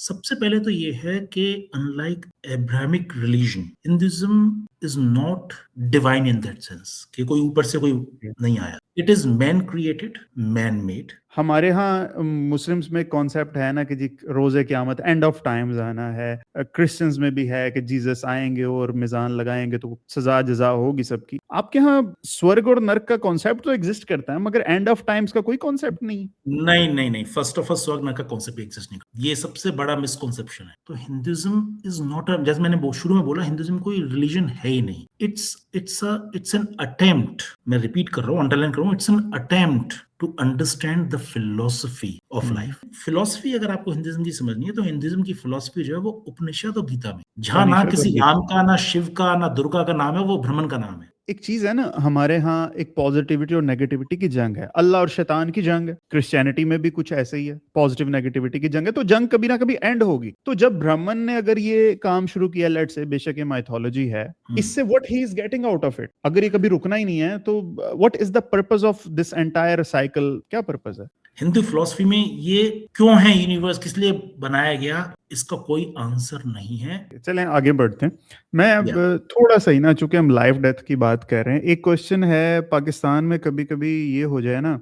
सबसे पहले तो ये है कि unlike Abrahamic religion, Hinduism is not divine in that sense कि कोई ऊपर से कोई नहीं आया। It is man created, man made. हमारे यहाँ मुस्लिम्स में कॉन्सेप्ट है ना कि जी रोजे क़यामत, एंड ऑफ टाइम्स आना है। क्रिश्चियंस में भी है कि जीसस आएंगे और मिजान लगाएंगे तो सजा जजा होगी सबकी। आपके यहाँ स्वर्ग और नरक का कॉन्सेप्ट तो एग्जिस्ट करता है, मगर एंड ऑफ टाइम्स का कोई कॉन्सेप्ट नहीं। नहीं नहीं नहीं, फर्स्ट ऑफ ऑल स्वर्ग नरक का कॉन्सेप्ट एग्जिस्ट नहीं करता। ये सबसे बड़ा मिसकॉन्सेप्शन है। तो हिंदुइज्म इज नॉट, जैसे मैंने शुरू में बोला, हिंदुइज्म कोई रिलीजन है ही नहीं। इट्स एन अटेम्प्ट, मैं रिपीट कर रहा हूँ, अंडरलाइन कर रहा हूँ, it's an attempt to understand the philosophy of life. Philosophy अगर आपको हिंदुइज्म की समझनी है तो हिंदुइज्म की फिलोसफी जो है वो उपनिषद और गीता में, जहां ना किसी राम का, ना शिव का, ना दुर्गा का नाम है, वो ब्राह्मण का नाम है। एक चीज है ना, हमारे यहाँ एक पॉजिटिविटी और नेगेटिविटी की जंग है, अल्लाह और शैतान की जंग है। क्रिश्चियनिटी में भी कुछ ऐसे ही है, पॉजिटिव नेगेटिविटी की जंग है। तो जंग कभी ना कभी एंड होगी। तो जब ब्राह्मण ने अगर ये काम शुरू किया, लेट से, बेशक ये माइथोलॉजी है, इससे what he is getting out of it, अगर ये कभी रुकना ही नहीं है तो what is the purpose of this entire cycle? क्या पर्पस है हिंदू फिलॉसफी में? ये क्यों है यूनिवर्स, किस लिए बनाया गया, इसका कोई आंसर नहीं है। चलें आगे बढ़ते हैं। मैं अब थोड़ा सा ही ना, चूंकि हम लाइफ डेथ की बात कर रहे हैं, एक क्वेश्चन है। पाकिस्तान में कभी कभी ये हो जाए ना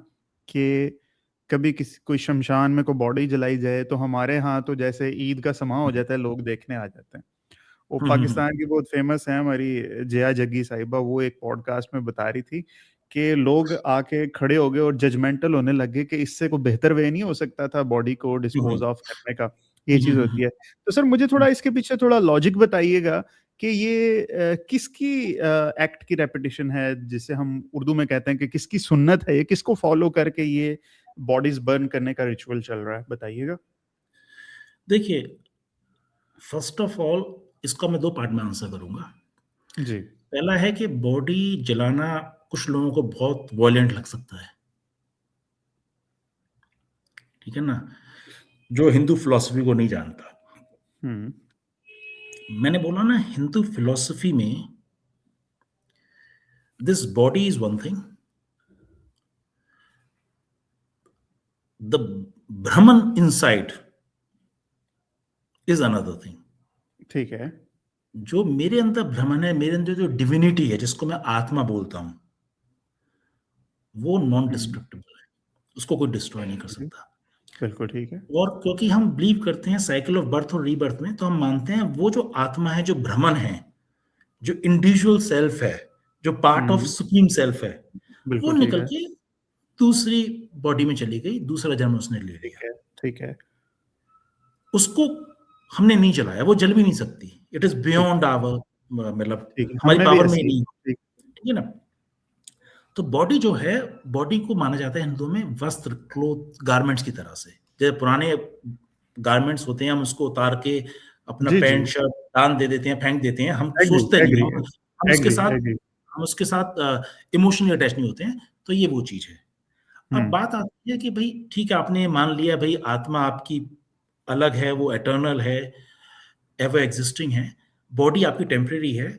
कि कभी किसी कोई शमशान में कोई बॉडी जलाई जाए तो हमारे यहाँ तो जैसे ईद का समा हो जाता है, लोग देखने आ जाते हैं। वो पाकिस्तान की बहुत फेमस है हमारी जया जग्गी साहिबा, वो एक पॉडकास्ट में बता रही थी कि लोग आके खड़े हो गए और जजमेंटल होने लगे कि इससे कोई बेहतर वे नहीं हो सकता था बॉडी को डिस्पोज ऑफ करने का। ये चीज होती है। तो सर मुझे थोड़ा इसके पीछे थोड़ा लॉजिक बताइएगा कि ये किसकी एक्ट की रेपिटेशन है, जिसे हम उर्दू में कहते हैं कि किसकी सुन्नत है, ये किसको फॉलो करके ये बॉडीज बर्न करने का रिचुअल चल रहा है, बताइएगा। देखिए, फर्स्ट ऑफ ऑल इसका मैं 2 पार्ट में आंसर करूंगा जी। पहला है कि बॉडी जलाना कुछ लोगों को बहुत वायलेंट लग सकता है, ठीक है ना, जो हिंदू फिलॉसफी को नहीं जानता। मैंने बोला ना, हिंदू फिलॉसफी में this body is one thing, the Brahman inside is another thing. ठीक है। जो मेरे अंदर ब्रह्मन है, मेरे अंदर जो डिविनिटी है, जिसको मैं आत्मा बोलता हूं, वो नॉन डिस्ट्रक्टिबल है, उसको कोई डिस्ट्रॉय नहीं कर सकता। बिल्कुल ठीक है। और क्योंकि हम बिलीव करते हैं साइकिल ऑफ बर्थ और रीबर्थ में, तो हम मानते हैं वो जो आत्मा है, जो ब्रह्मन है, जो इंडिविजुअल सेल्फ है, जो पार्ट ऑफ सुप्रीम सेल्फ है, वो बिल्कुल ठीक निकल है। के दूसरी बॉडी में चली गई, दूसरा जन्म उसने ले ठीक लिया। है। ठीक है। उसको हमने नहीं चलाया, वो जल भी नहीं सकती। इट इज ठीक बियॉन्ड आवर, मतलब ठीक है, हमारी हमने भी पावर में ऐसी नहीं, ठीक। ठीक है ना। तो बॉडी जो है, बॉडी को माना जाता है हिंदुओं में वस्त्र, क्लोथ, गारमेंट्स की तरह से। जैसे पुराने गारमेंट्स होते हैं, हम उसको उतार के अपना जी जी। पैंट शर्ट दान दे देते हैं, फेंक देते हैं, हम एग्री सोचते नहीं, एग्री हम उसके एग्री साथ, एग्री। हम उसके साथ इमोशनली अटैच नहीं होते हैं। तो ये वो चीज है। अब बात आती है कि भाई ठीक है, आपने मान लिया भाई आत्मा आपकी अलग है, वो एटर्नल है, एवर एग्जिस्टिंग है, बॉडी आपकी टेम्परेरी है,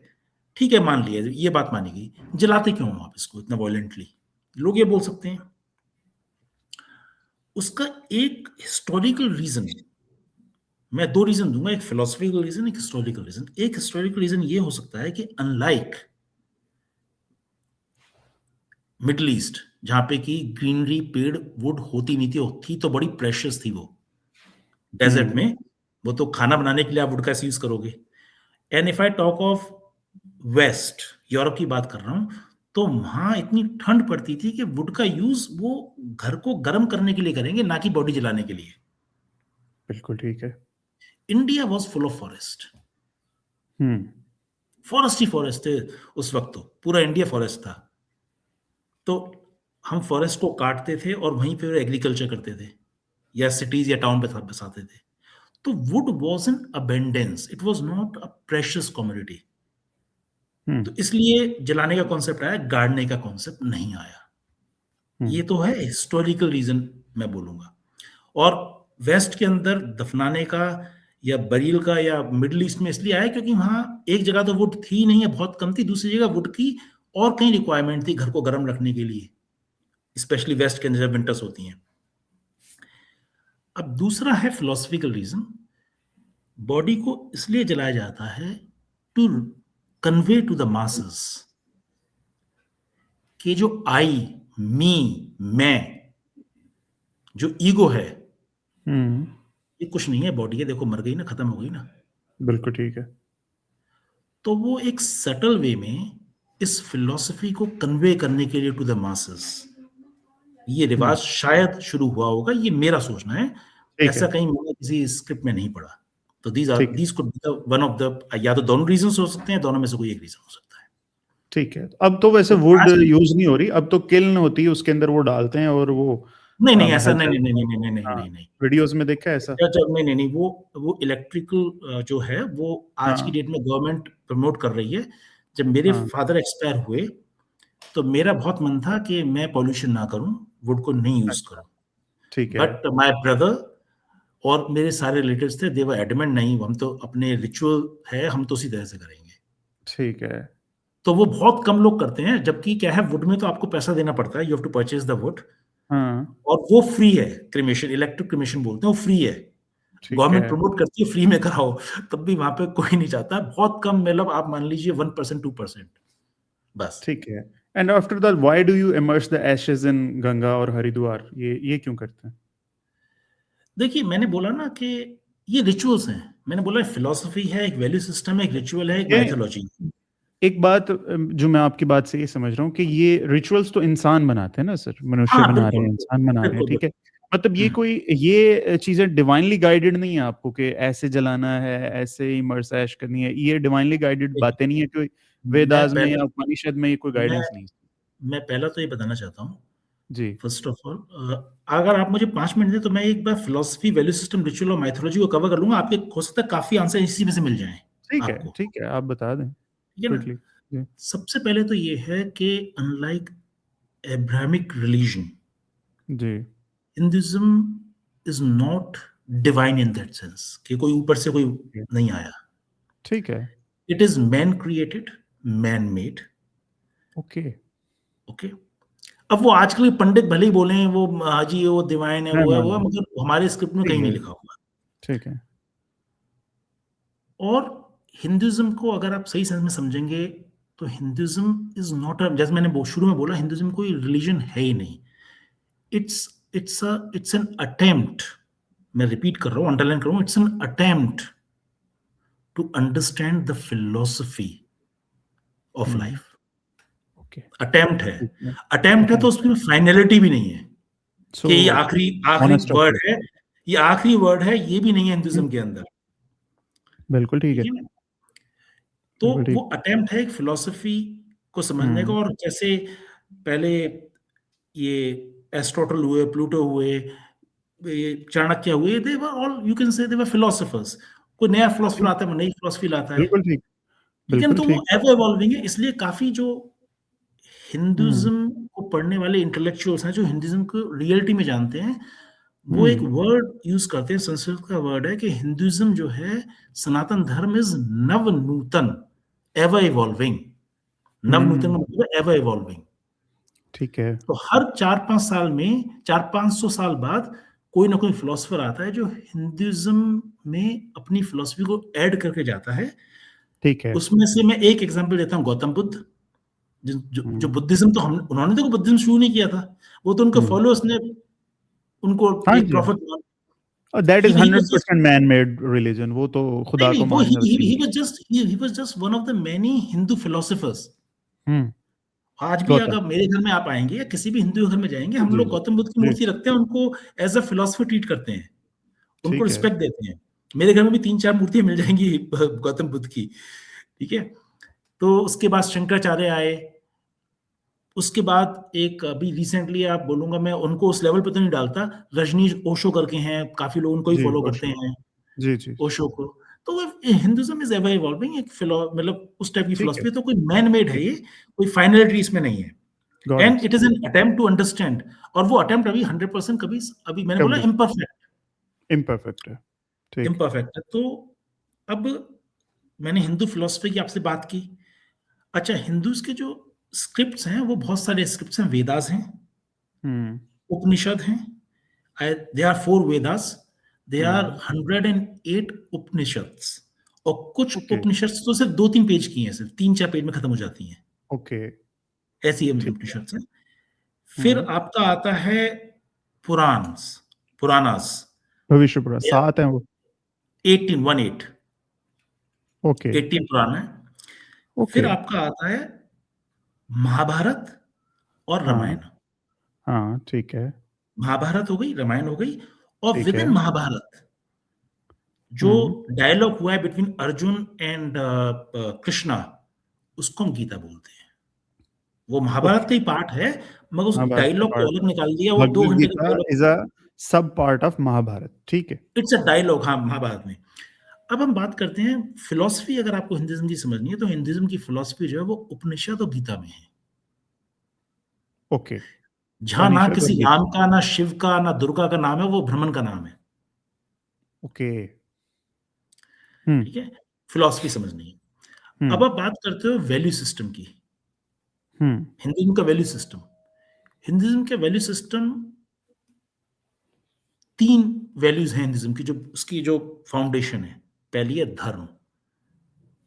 ठीक है, मान लिया, ये बात मानी गई। जलाते क्यों हो आप इसको इतना वायलेंटली, लोग ये बोल सकते हैं। उसका एक हिस्टोरिकल रीजन, मैं 2 रीजन दूंगा, एक फिलोसफिकल रीजन, एक हिस्टोरिकल रीजन। एक हिस्टोरिकल रीजन ये हो सकता है कि अनलाइक मिडल ईस्ट, जहां पे कि ग्रीनरी, पेड़, वुड होती नहीं थी तो बड़ी प्रेशियस थी वो डेजर्ट में, वो तो खाना बनाने के लिए आप वुड का यूज करोगे। And if I talk of west, Europe की बात कर रहा हूं, तो वहां इतनी ठंड पड़ती थी कि वुड का यूज वो घर को गर्म करने के लिए करेंगे, ना कि बॉडी जलाने के लिए। बिल्कुल ठीक है। India was full of forest, forest he forest थे उस वक्त, तो पूरा इंडिया फॉरेस्ट था। तो हम फॉरेस्ट को काटते थे और वहीं पे एग्रीकल्चर करते थे, या सिटीज या टाउन पे बसाते थे। तो would was in abundance, it was not a precious commodity. तो इसलिए जलाने का कॉन्सेप्ट आया, गाड़ने का कॉन्सेप्ट नहीं आया। ये तो है हिस्टोरिकल रीजन मैं बोलूंगा। और वेस्ट के अंदर दफनाने का या बरील का या मिडिल ईस्ट में इसलिए आया क्योंकि वहां एक जगह तो वुड थी नहीं, है बहुत कम थी, दूसरी जगह वुड की और कहीं रिक्वायरमेंट थी घर को गर्म रखने के लिए, स्पेशली वेस्ट के अंदर जब विंटर्स होती हैं। अब दूसरा है फिलोसफिकल रीजन बॉडी को इसलिए जलाया जाता है to convey to the masses कि जो आई, मी, मैं, जो ईगो है, ये कुछ नहीं है, बॉडी है, देखो मर गई ना, खत्म हो गई ना। बिल्कुल ठीक है। तो वो एक सटल वे में इस फिलॉसफी को कन्वे करने के लिए टू द मासेस ये रिवाज शायद शुरू हुआ होगा, ये मेरा सोचना है। ठीक ऐसा है। कहीं मैंने किसी स्क्रिप्ट में नहीं पढ़ा। तो ठीक है। These could be one of the, या तो दोनों रीजंस हो सकते हैं, दोनों में से कोई एक रीजन हो सकता है। ठीक है। अब तो वैसे तो वुड आज यूज नहीं हो रही, अब तो किल्न होती है, उसके अंदर वो डालते हैं और वो नहीं नहीं ऐसा नहीं हलचल। नहीं नहीं नहीं नहीं नहीं हाँ, नहीं नहीं वीडियोस में देखा है ऐसा। नहीं नहीं नहीं वो इलेक्ट्रिकल जो है वो आज की हाँ डेट में गवर्नमेंट प्रमोट कर रही है। जब मेरे हाँ। फादर एक्सपायर हुए तो मेरा बहुत मन था कि मैं पॉल्यूशन ना करूं, वुड को नहीं यूज अच्छा। करूं। ठीक है। बट माय ब्रदर और मेरे सारे रिलेटिव्स थे, दे वर एडमेंट, नहीं हम तो अपने रिचुअल है, हम तो उसी तरह से करेंगे। ठीक है। तो वो बहुत कम लोग करते हैं, जबकि क्या है, वुड में तो आपको पैसा देना पड़ता है, you have to purchase the wood. हाँ। और वो फ्री है, क्रिमेशन, इलेक्ट्रिक क्रिमेशन बोलते हैं, वो फ्री है। ठीक गवर्नमेंट है। प्रमोट करती है फ्री में कराओ, तब भी वहां पे कोई नहीं चाहता, बहुत कम, मतलब आप मान लीजिए 1% 2%, बस। ठीक है। And after that why do you immerse the ashes in Ganga और हरिद्वार, ये क्यों करते हैं? देखिए मैंने बोला ना कि ये रिचुअल्स हैं, मैंने बोला फिलोसफी है, एक वैल्यू सिस्टम है, एक रिचुअल है, एक ये माइथोलॉजी। एक बात जो मैं आपकी बात से ये समझ रहा हूँ कि ये रिचुअल्स तो इंसान बनाते हैं ना सर, मनुष्य हाँ बना रहे बिल्कुल हैं, इंसान बना रहे हैं, बिल्कुल ठीक है। बिल्कुल। मतलब ये कोई ये चीजें डिवाइनली गाइडेड नहीं है आपको कि ऐसे जलाना है, ऐसे ही इमर्स ऐश करनी है, ये डिवाइनली गाइडेड देखिए, बातें नहीं है, कोई मैं वेदास में पहले या उपनिषद में ये कोई मैं गाइडेंस नहीं है। मैं पहला तो ये बताना चाहता हूँ, जी। फर्स्ट ऑफ ऑल, अगर आप मुझे 5 मिनट दें तो मैं एक बार फिलोसफी, वैल्यू सिस्टम, रिचुअल और माइथोलॉजी को कवर कर लूंगा, आपके हो सकता है काफी आंसर इसी में से मिल जाएं आपको। ठीक है, आप बता दें ठीक है ना। क्विकली। जी। सबसे पहले तो ये है कि अनलाइक एब्राहमिक रिलीजन, जी। Hinduism is not divine in that sense कि कोई ऊपर से कोई नहीं आया। ठीक है। It is man created, man made. Okay. Okay. अब वो आजकल के पंडित भले ही बोले हैं वो जी वो डिवाइन है, मैं वो है मान वो है, रहा हूँ। मगर हमारे स्क्रिप्ट में ठीक कहीं नहीं है। लिखा हुआ। ठीक है। और हिंदुइज्म को अगर आप सही सेंस में समझेंगे तो हिंदुइज्म इज नॉट अ, जैसे मैंने शुरू में बोला, हिंदुइज्म कोई रिलीजन है ही नहीं। इट्स इट्स एन अटेम्प्ट, मैं रिपीट कर रहा हूं, अंडरलाइन कर रहा हूं, it's an attempt to understand the philosophy of hmm. Life. Okay. Attempt है। ठीक है। अटेम्प्ट है तो attempt। उसमें फाइनलिटी भी नहीं है सो कि ये आखिरी आखिरी ऑनेस्ट वर्ड अप्रोच। है, ये आखिरी वर्ड है, ये भी नहीं है हिंदुइज्म के अंदर। बिल्कुल ठीक ठीक है। है ना। तो बिल्कुल वो ठीक। अटेम्प्ट है एक फिलोसफी को समझने का। हम्म। और जैसे पहले ये एरिस्टोटल हुए, प्लूटो हुए, ये चाणक्य हुए, they were all, you can say they were philosophers. कोई नया फिलोसफर आता है, वो नई फिलोसफी लाता है। बिल्कुल ठीक। ठीक है ना। बिल्कुल तो वो ठीक। एवर इवॉल्विंग है, इसलिए काफी जो हम्म। हिंदुइज्म को पढ़ने वाले इंटेलेक्चुअल्स हैं, जो हिंदुइज्म को रियलिटी में जानते हैं, वो एक हम्म। वर्ड यूज करते हैं, संस्कृत का वर्ड है कि हिंदुइज्म जो है, सनातन धर्म इज नव नूतन, एवर इवॉल्विंग। नव नूतन का हम्म। मतलब एवर इवॉल्विंग। ठीक है। तो हर 4-5 साल में, 400-500 साल बाद कोई ना कोई फिलोसफर आता है जो हिंदुइज्म में अपनी फिलोसफी को ऐड करके जाता है। ठीक है। उसमें से मैं एक एग्जांपल देता हूँ, गौतम बुद्ध। जो हम्म। बुद्धिज्म, तो हम उन्होंने तो बुद्धिज्म शुरू नहीं किया था, वो तो उनके हम्म। फॉलोअर्स ने उनको हाँ एक जी। प्रॉफिट मान। That is he was just 100% man made religion, वो तो नहीं खुदा नहीं को वो मानने वाली ही नहीं। Was just one of the many Hindu philosophers. Hmm. आज भी गौतम। अगर मेरे घर में आप आएंगे या किसी भी हिंदू घर में जाएंगे, हम जी लोग जी गौतम बुद्ध की जी। मूर्ति रखते हैं, उनको एज अ फिलोसफर ट्रीट करते हैं, उनको ठीक है। रिस्पेक्ट देते हैं। मेरे घर में भी 3-4 मूर्तियां मिल जाएंगी गौतम बुद्ध की। ठीक है। तो उसके बाद शंकराचार्य आए। उसके बाद एक अभी रिसेंटली आप बोलूंगा, मैं उनको उस लेवल पे तो नहीं डालता, रजनीश ओशो करके हैं, काफी लोग उनको ही जी फॉलो करते ओशो। हैं, जी जी। ओशो को। तो हिंदुइज्म इज एवर इवॉल्विंग, एक मतलब उस टाइप की ठीक है। फिलोसफी, तो कोई मैन मेड है ठीक। ये, कोई फाइनलिटी इसमें नहीं है। Got and it. It is an attempt to understand. और वो अटेम्प्ट अभी 100% कभी, अभी मैंने बोला कभी इम्परफेक्ट, इम्परफेक्ट है। ठीक है। इम्परफेक्ट है। तो अब मैंने हिंदू फिलोसफी की आपसे बात की। अच्छा, हिंदूज के जो स्क्रिप्ट्स हैं, वो बहुत सारे स्क्रिप्ट्स हैं, वेदास हैं, हम्म। उपनिषद हैं। They are 4 Vedas. They are 108 Upanishads, और कुछ ओके, उपनिषद्स तो सिर्फ 2-3 पेज की हैं, सिर्फ 3-4 पेज में खत्म हो जाती हैं, ओके, ऐसी ये ठीक है। उपनिषद्स हैं। फिर हुँ, आपका आता है पुराण्स, पुरानास, भविष्य पुराण दे आर 7 हैं वो? 18 ओके, 18 पुराण है। ओके, फिर आपका आता है महाभारत और हाँ, रामायण। हाँ, ठीक है, महाभारत हो गई, रामायण हो गई, और ठीक विद इन है। महाभारत जो हुँ, डायलॉग हुआ है बिटवीन अर्जुन एंड कृष्णा, उसको हम गीता बोलते हैं। वो महाभारत ओके, का ही पार्ट है, मगर उस महाभारत का डायलॉग को पार्ट अलग निकाल दिया, वो 2 भगवद घंटे का गीता डायलॉग। इज़ अ सब पार्ट ऑफ महाभारत, ठीक है। इट्स अ डायलॉग, हाँ, महाभारत में। अब हम बात करते हैं फिलॉसफी, अगर आपको हिंदुइज्म की समझनी है, तो हिंदुइज्म की फिलॉसफी जो है वो उपनिषद और गीता में है। ओके, जहाँ ना उपनिषद और किसी गीता, राम का, ना शिव का, ना दुर्गा का नाम है, वो ब्राह्मण का नाम है। ओके। हुँ, ठीक है? फिलॉसफी समझनी है। हुँ, अब आप बात करते हो वैल्यू सिस्टम की। हुँ, हिंदुइज्म का वैल्यू सिस्टम। हिंदुइज्म के वैल्यू सिस्टम, 3 वैल्यूज़ हैं हिंदुइज्म की, जो उसकी जो फाउंडेशन है। पहली है धर्म,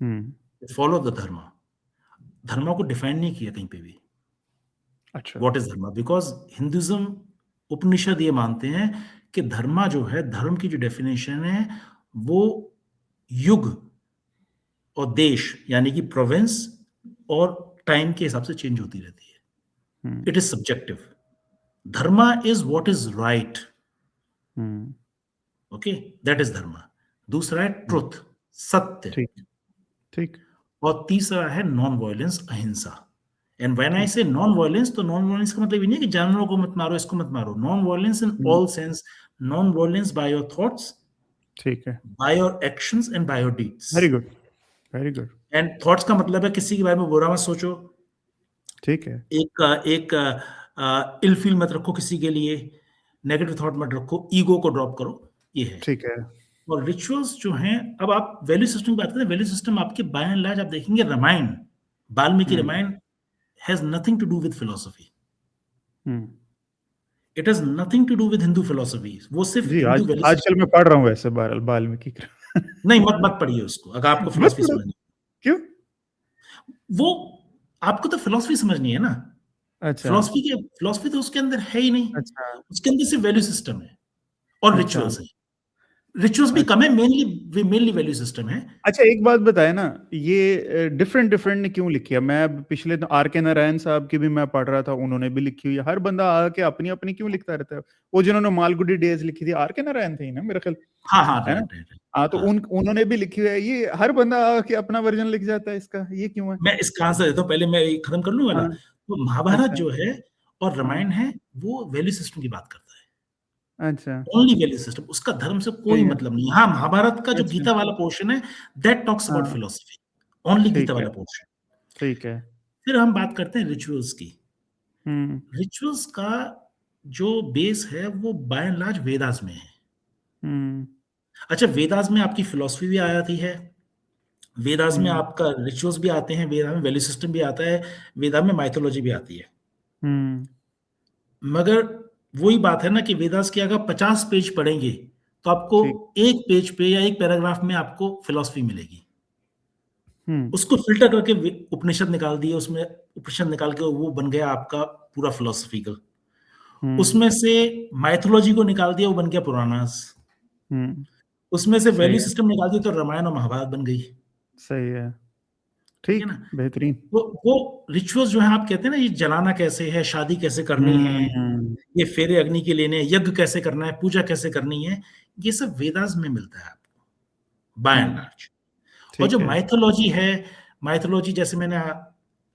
हुँ, फॉलो द धर्मा। धर्मा को डिफाइन नहीं किया कहीं पे भी। अच्छा, what is dharma? Because Hinduism, Upanishad ये मानते हैं कि धर्मा जो है, धर्म की जो डेफिनिशन है, वो युग और देश, यानी कि प्रोविंस और टाइम के हिसाब से चेंज होती रहती है। Hmm, it is subjective. Dharma is what is right. Hmm, okay? That is dharma. दूसरा है हुँ, ट्रुथ, सत्य। ठीक, ठीक, और तीसरा है नॉन वायलेंस, अहिंसा। एंड व्हेन आई ठीक, से नॉन वायलेंस, तो नॉन वायलेंस का मतलब ये नहीं है कि जानवरों को मत मारो, इसको मत मारो। Non violence in hmm, all sense, non violence by your thoughts, ठीक है। By your actions and by your deeds. Very good, very good, and thoughts का मतलब है किसी के बारे में बुरा मत सोचो, ठीक है, एक इल फील मत रखो किसी के लिए, नेगेटिव थॉट मत रखो, ईगो को ड्रॉप करो, ये है। ठीक है। और रिचुअल्स जो हैं, अब आप वैल्यू सिस्टम की बात करें, वैल्यू सिस्टम आपके बाय एंड लार्ज आप देखेंगे Ramayana, Valmiki hmm, Ramayana has nothing to do with philosophy. Hmm. It has nothing to do with Hindu philosophy. वो सिर्फ जी, हिंदू आज वैल्यू आजकल सिस्टम। मैं पढ़ रहा हूँ वैसे वाल्मीकि का। नहीं, मत मत पढ़िए उसको, अगर आपको मत फिलॉसफी पढ़ो, समझनी क्यों? है। वो आपको तो फिलॉसफी समझनी है ना। अच्छा, फिलॉसफी तो उसके अंदर है ही नहीं। अच्छा, उसके अंदर सिर्फ वैल्यू सिस्टम है और अच्छा, रिचुअल्स है। रिचुअल्स भी कम अच्छा। है, मेनली वैल्यू सिस्टम है। अच्छा, एक बात बताएँ ना, ये डिफरेंट डिफरेंट ने क्यों लिखी है? मैं अब पिछले आर के नारायण साहब की भी मैं पढ़ रहा था, उन्होंने भी लिखी हुई है। हर बंदा आके अपनी-अपनी क्यों लिखता रहता है? वो जिन्होंने मालगुडी डेज़ लिखी थी, आर के नारायण थे ही ना मेरा ख्याल, हाँ, हाँ, है ना? Right, right, right. हाँ, तो हाँ, उन्होंने भी लिखी हुई है। ये हर बंदा आके अपना वर्ज़न लिख जाता है इसका, ये क्यों है? मैं इसका आंसर देता हूँ, पहले मैं ये खत्म कर लूँ वाला। हाँ, तो महाभारत अच्छा, जो है और हाँ, रामायण है, वो वैल्यू सिस्टम की बात करता है। अच्छा, ओनली वैल्यू सिस्टम, उसका धर्म से कोई ठीक है, मतलब नहीं है। हाँ, महाभारत का जो अच्छा, गीता वाला पोर्शन है, दैट टॉक्स अबाउट हाँ, फिलॉसफी, ओनली गीता ठीक है, वाला पोर्शन। ठीक है। फिर हम बात करते हैं रिचुअल्स की। हुँ, रिचुअल्स का जो बेस है, वो बाय एंड लार्ज वेदास में है। हुँ, अच्छा, वेदास में आपकी फिलॉसफी भी आ जाती है, वेदास में हुँ, आपका रिचुअल्स भी आते हैं, वेदा में वैल्यू सिस्टम भी आता है, वेदा में माइथोलॉजी भी आती है। हुँ, मगर वही बात है ना कि वेदास के अगर 50 पेज पढ़ेंगे, तो आपको ठीक, 1 पेज पे या 1 पैराग्राफ में आपको फिलॉसफी मिलेगी। हुँ, उसको फ़िल्टर करके उपनिषद निकाल दिए, उसमें उपनिषद निकाल के वो बन गया आपका पूरा फिलॉसफिकल। हुँ, उसमें से माइथोलॉजी को निकाल दिया, वो बन गया पुराणास। हुँ, उसमें से सही वैल्यू है, सिस्टम निकाल दिया, तो रामायण और महाभारत बन गई। सही है। ठीक है ठीक, ना? बेहतरीन। वो रिचुअल्स जो है, आप कहते हैं ना, ये जलाना कैसे है, शादी कैसे करनी है, हुँ, ये फेरे अग्नि के लेने हैं, यज्ञ कैसे करना है, पूजा कैसे करनी है, ये सब वेदास में मिलता है आपको, बाय एंड हुँ, लार्ज। और जो ठीक है। माइथोलॉजी है, माइथोलॉजी जैसे मैंने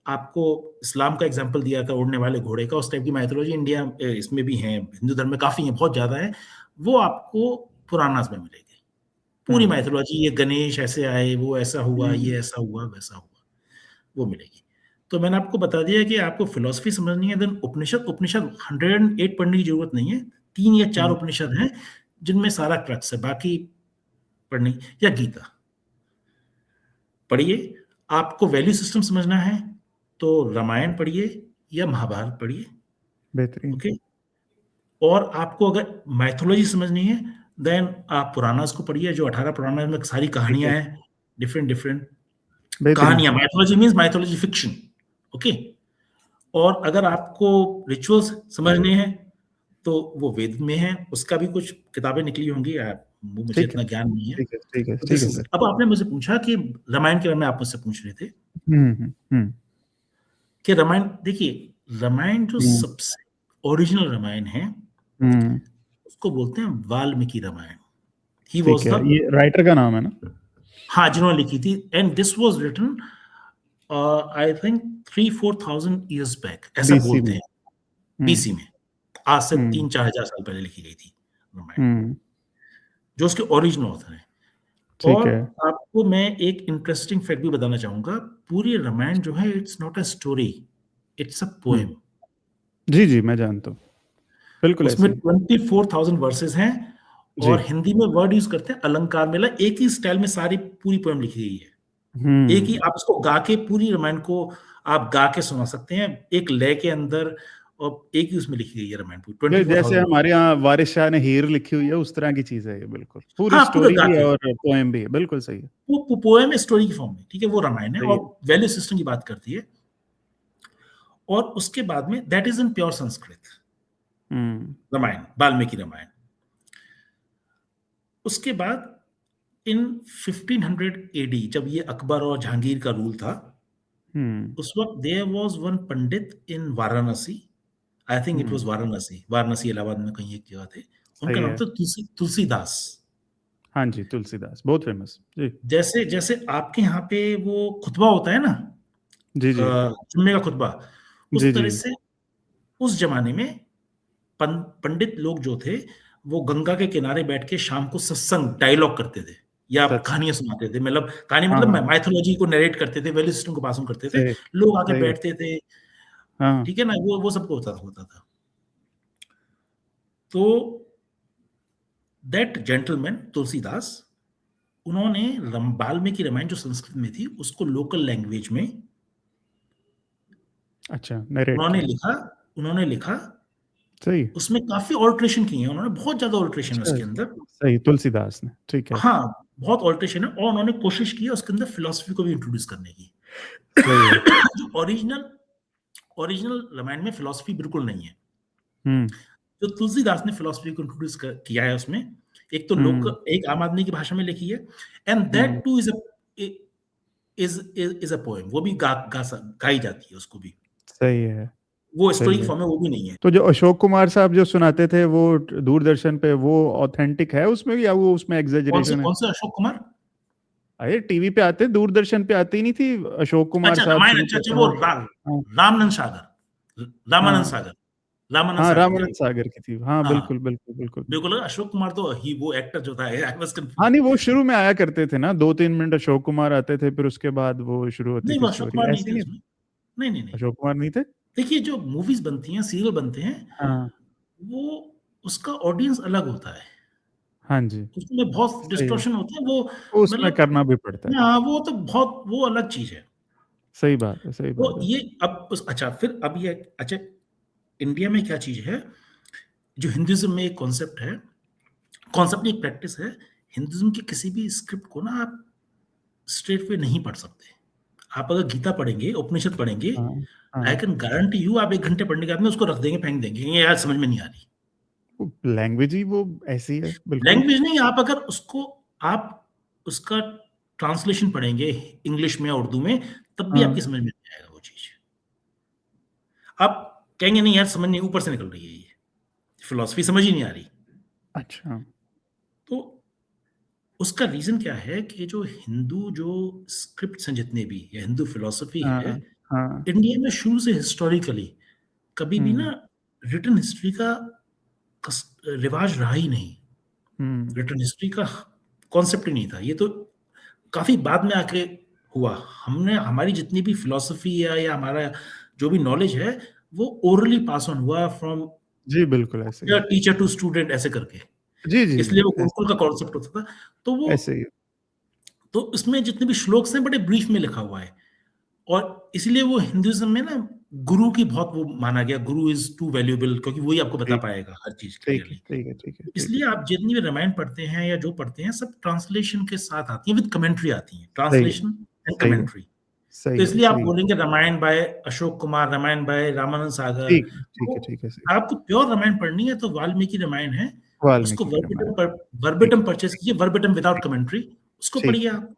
आपको इस्लाम का एग्जांपल दिया था उड़ने वाले घोड़े का, उस टाइप की माइथोलॉजी इंडिया इसमें भी है, हिंदू धर्म में काफ़ी है, बहुत ज़्यादा है। वो आपको पुराणास में मिलेगी। पूरी हुँ, माइथोलॉजी, ये गणेश ऐसे आए, वो ऐसा हुआ, हुँ, ये ऐसा हुआ, वैसा हुआ, वो मिलेगी। तो मैंने आपको बता दिया कि आपको फिलॉसफी समझनी है, देन उपनिषद, उपनिषद 108 पढ़ने की ज़रूरत नहीं है। 3 या 4 हुँ, उपनिषद हैं, जिनमें सारा क्रक्स है, बाकी पढ़ने, या गीता पढ़िए। आपको वैल्यू सिस्टम समझना है, तो रामायण पढ़िए या महाभारत पढ़िए, बेहतरीन। ओके? और आपको अगर माइथोलॉजी समझनी है, देन आप पुराणास को पढ़िए, जो 18 पुराणास में सारी ठीक कहानियां है, हैं, डिफरेंट बेहतरीन। कहानियां। Mythology means mythology fiction, okay. और अगर आपको रिचुअल्स समझने हैं तो वो वेद में है, उसका भी कुछ किताबें निकली होंगी, वो मुझे ठीक है, इतना ज्ञान नहीं है। ठीक है, ठीक है, तो ठीक दिस है इज, सर। अब आपने मुझे पूछा कि रामायण के बारे में आप मुझसे पूछ रहे थे कि रामायण, देखिए रामायण जो हुँ, सबसे ओरिजिनल रामायण है हुँ, उसको बोलते हैं वाल्मीकि रामायण। ही ठीक वाज है। द, ये राइटर का नाम है ना? हाँ, जिन्होंने लिखी थी, and this was written I think 3-4,000 years back, ऐसा बीसी बोलते में। हैं, हुँ, बीसी में। आज से हुँ, 3-4 हजार साल पहले लिखी गई थी रामायण, हुँ, जो उसके ओरिजिनल ऑथर हैं। ठीक और है। आपको मैं एक इंटरेस्टिंग फैक्ट भी बताना चाहूंगा, पूरी रामायण जो है it's not a story, it's a hmm, poem. जी, जी, मैं जानता हूँ। बिल्कुल उसमें ऐसे ही। 24,000 वर्सेस हैं, जी। और हिंदी में वर्ड यूज करते हैं अलंकार मेला, एक ही स्टाइल में सारी पूरी पोएम लिखी गई है। एक ही, हुँ। आप उसको गा के पूरी रामायण को आप गा के सुना सकते हैं, एक लय के अंदर, और एक ही उसमें लिखी गई है रामायण पूरी ये 24,000 जैसे वर्ड। हमारे यहाँ वारिस शाह ने हीर लिखी हुई है, उस तरह की चीज़ है ये बिल्कुल। पूरी हाँ, पूरा स्टोरी गा भी है के, और पोएम भी है, बिल्कुल सही है। वो पोएम स्टोरी की फॉर्म में, ठीक है, वो रामायण है, सही और है। वैल्यू सिस्टम की बात करती है। और उसके बाद में that is in pure Sanskrit, hmm, Ramayana, Valmiki Ramayana. उसके बाद इन 1500 एडी, जब ये अकबर और जहांगीर का रूल था, हुँ, उस वक्त there was one pandit in Varanasi, I think it was hmm, Varanasi, Varanasi Allahabad में कहीं एक जगह थे, उनका सही नाम है। था तुलसीदास। हाँ जी, तुलसीदास, बहुत फ़ेमस। जी। जैसे जैसे आपके यहाँ पे वो खुतबा होता है ना, जी, जी। जुम्मे का खुतबा, जी, उस जी। तरह से उस जमाने में पंडित लोग जो थे, वो गंगा के किनारे बैठ के शाम को सत्संग डायलॉग करते थे, या सच में। कहानियां सुनाते थे, मतलब कहानी हाँ, मतलब हाँ, माइथोलॉजी को नरेट करते थे, वैल्यू सिस्टम को पास ऑन करते थे, सही, लोग आके सही है। बैठते थे, हाँ, ठीक है ना, वो सबको होता था। तो दैट जेंटलमैन तुलसीदास, उन्होंने वाल्मीकि रामायण जो संस्कृत में थी उसको लोकल लैंग्वेज में अच्छा, नैरेट उन्होंने किया। लिखा, उन्होंने लिखा। सही। उसमें काफी ऑल्ट्रेशन किए हैं उन्होंने, बहुत ज्यादा ऑल्ट्रेशन है अच्छा, उसके अंदर। सही, तुलसीदास ने, ठीक है। हाँ, बहुत ऑल्ट्रेशन है, और उन्होंने कोशिश की है उसके अंदर फिलॉसफी को भी इंट्रोड्यूस करने की। सही है। जो ओरिजिनल ओरिजिनल रामायण में फिलॉसफी बिल्कुल नहीं है। हुँ, जो तुलसीदास ने फिलॉसफी को इंट्रोड्यूस किया है उसमें, एक तो लोक, हुँ, एक आम आदमी की भाषा में लिखी है, and hmm, that two is a poem, वो भी गाई जाती है उसको भी, सही है, वो स्टोरी सही की है। फॉर्म में वो भी नहीं है। तो जो अशोक कुमार साहब जो सुनाते थे वो दूरदर्शन पे, वो ऑथेंटिक है उसमें भी, या वो उसमें एग्जैजरेशन है? कौन से अशोक कुमार? अरे टीवी पे आते, दूरदर्शन पे आती नहीं थी अशोक कुमार अच्छा साहब रामायण, शुरू अच्छा अच्छा, करते? वो हाँ, हाँ, रामानंद सागर, रामानंद हाँ, सागर, रामानंद हाँ, सागर की रामानंद बात। सागर की थी। हाँ, हाँ, बिल्कुल, बिल्कुल, बिल्कुल। बिल्कुल अशोक कुमार तो ही, वो एक्टर जो था, आई वाज हाँ, कंफ्यूज। नहीं वो शुरू में आया करते थे ना, 2-3 मिनट अशोक कुमार आते थे, फिर उसके बाद वो शुरू होती नहीं, थी वो अशोक स्टोरी, कुमार नहीं ऐसे थे नहीं? उसमें, नहीं नहीं नहीं। अशोक कुमार नहीं थे? देखिए, जो मूवीज बनती हैं, सीरियल बनते हैं, हाँ, वो उसका ऑडियंस अलग होता है, हाँ जी, उसमें बहुत सही है। डिस्टॉर्शन होते हैं, वो तो उसमें मतलब, करना भी पड़ता है। हाँ, वो तो बहुत, वो अलग चीज है। सही बात है, सही तो बात है। ये अब उस, अच्छा फिर अब ये, अच्छा, इंडिया में क्या चीज है, जो हिंदुइज्म में एक कॉन्सेप्ट है, कॉन्सेप्ट नहीं, एक प्रैक्टिस है, हिंदुइज्म की किसी भी स्क्रिप्ट को ना आप स्ट्रेट वे नहीं पढ़ सकते। आप अगर गीता पढ़ेंगे, उपनिषद पढ़ेंगे, हाँ, आई हाँ। कैन गारंटी यू, आप 1 घंटे पढ़ने के बाद में उसको रख देंगे, फेंक देंगे, ये यार समझ में नहीं आ रही। वो लैंग्वेज ही वो ऐसी है, बिल्कुल। लैंग्वेज नहीं, आप अगर उसको, आप उसका ट्रांसलेशन पढ़ेंगे इंग्लिश में या उर्दू में, तब भी हाँ, आपकी समझ में नहीं आएगा वो चीज। आप कहेंगे नहीं यार, समझ नहीं, ऊपर से निकल रही है ये, फिलॉसफी समझ ही नहीं आ रही। अच्छा। तो उसका रीजन क्या है कि जो हिंदू, जो स्क्रिप्ट्स हैं जितने भी, या हिंदू फिलॉसफी है, हाँ, हाँ। इंडिया में शुरू से हिस्टोरिकली कभी भी हुँ, ना रिटन हिस्ट्री का रिवाज रहा ही नहीं। हुँ। रिटन हिस्ट्री का कॉन्सेप्ट ही नहीं था, ये तो काफी बाद में आके हुआ। हमने, हमारी जितनी भी फिलॉसफी या हमारा जो भी नॉलेज है, वो ओरली पास ऑन हुआ फ्रॉम जी, बिल्कुल ऐसे ही है। टीचर टू स्टूडेंट, ऐसे करके। जी, जी, इसलिए जी, वो ऐसे गुरुकुल का कॉन्सेप्ट होता था। तो वो, ऐसे ही है। तो इसमें जितने भी श्लोक्स हैं बड़े ब्रीफ में लिखा हुआ है, और और इसलिए वो हिंदुइज्म में ना गुरु की बहुत वो माना गया, गुरु इज टू वैल्यूएबल, क्योंकि वही आपको बता ठीक पाएगा हर चीज ठीक है क्लियरली। ठीक है ठीक है ठीक है। इसलिए आप जितनी भी रामायण पढ़ते हैं या जो पढ़ते हैं सब ट्रांसलेशन के साथ आती है, विद कमेंट्री आती है, सही है ट्रांसलेशन एंड सही है कमेंट्री। तो सही है इसलिए आप सही है। बोलेंगे रामायण बाय अशोक कुमार, रामायण बाय रामानंद सागर, ठीक है तो ठीक है सही। आपको प्योर रामायण पढ़नी है तो वाल्मीकि रामायण है, उसको वाल्मीकि की रामायण। ठीक वर्बेटम परचेज कीजिए, वर्बेटम विदाउट कमेंट्री, उसको ठीक पढ़िए आप।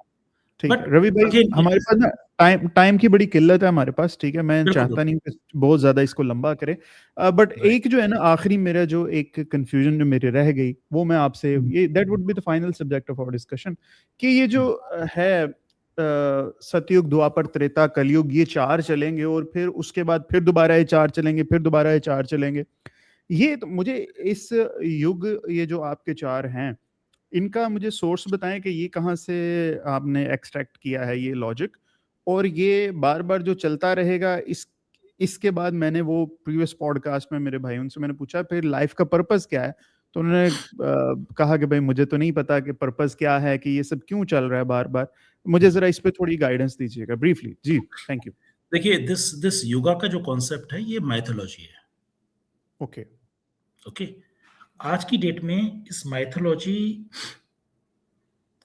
ठीक बट है रवि भाई, अगेन हमारे पास ना टाइम टाइम की बड़ी किल्लत है हमारे पास, ठीक है, मैं बिल्कुल चाहता नहीं हूँ कि बहुत ज्यादा इसको लंबा करे, बट राइट। एक जो है ना आखिरी मेरा जो एक कंफ्यूजन जो मेरे रह गई वो मैं आपसे, ये that would be the final subject of our discussion, कि ये जो है सतयुग द्वापर त्रेता कलयुग ये चार चलेंगे और फिर उसके बाद फिर दोबारा ये चार चलेंगे, फिर दोबारा ये चार चलेंगे, ये तो मुझे इस युग ये जो आपके चार हैं इनका मुझे सोर्स बताएं कि ये कहाँ से आपने एक्सट्रैक्ट किया है ये लॉजिक, और ये बार बार जो चलता रहेगा इसके बाद मैंने वो प्रीवियस पॉडकास्ट में मेरे भाई उनसे मैंने पूछा फिर लाइफ का पर्पस क्या है, तो उन्होंने कहा कि भाई मुझे तो नहीं पता कि पर्पस क्या है, कि ये सब क्यों चल रहा है बार बार, मुझे जरा इस पे थोड़ी गाइडेंस दीजिएगा ब्रीफली जी, थैंक यू। देखिए दिस योगा का जो कॉन्सेप्ट है ये माइथोलॉजी है। ओके ओके, आज की डेट में इस माइथोलॉजी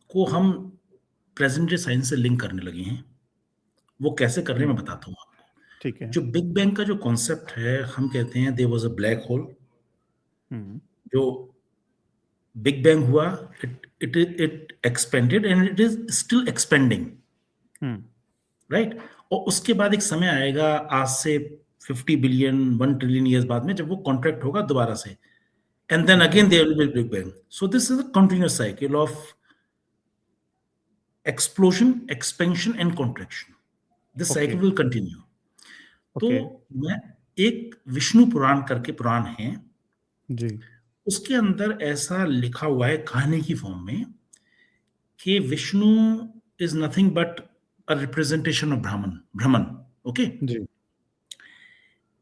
को हम प्रेजेंट डे साइंस से लिंक करने लगे हैं। वो कैसे कर रहे हैं मैं बताता हूँ आपको। ठीक है। जो बिग बैंग का जो कॉन्सेप्ट है, हम कहते हैं there was a black hole, जो बिग बैंग हुआ, it expanded and it is still expanding, right. और उसके बाद एक समय आएगा आज से 50 बिलियन 1 ट्रिलियन ईयर्स बाद में, जब वो कॉन्ट्रैक्ट होगा दोबारा से, and then again there will be big bang. So this is a continuous cycle of explosion, expansion and contraction. This cycle will continue. तो मैं एक विष्णु पुराण करके पुराण है जी, उसके अंदर ऐसा लिखा हुआ है कहानी की फॉर्म में कि Vishnu is nothing but a representation of ब्राह्मण। ओके, जी,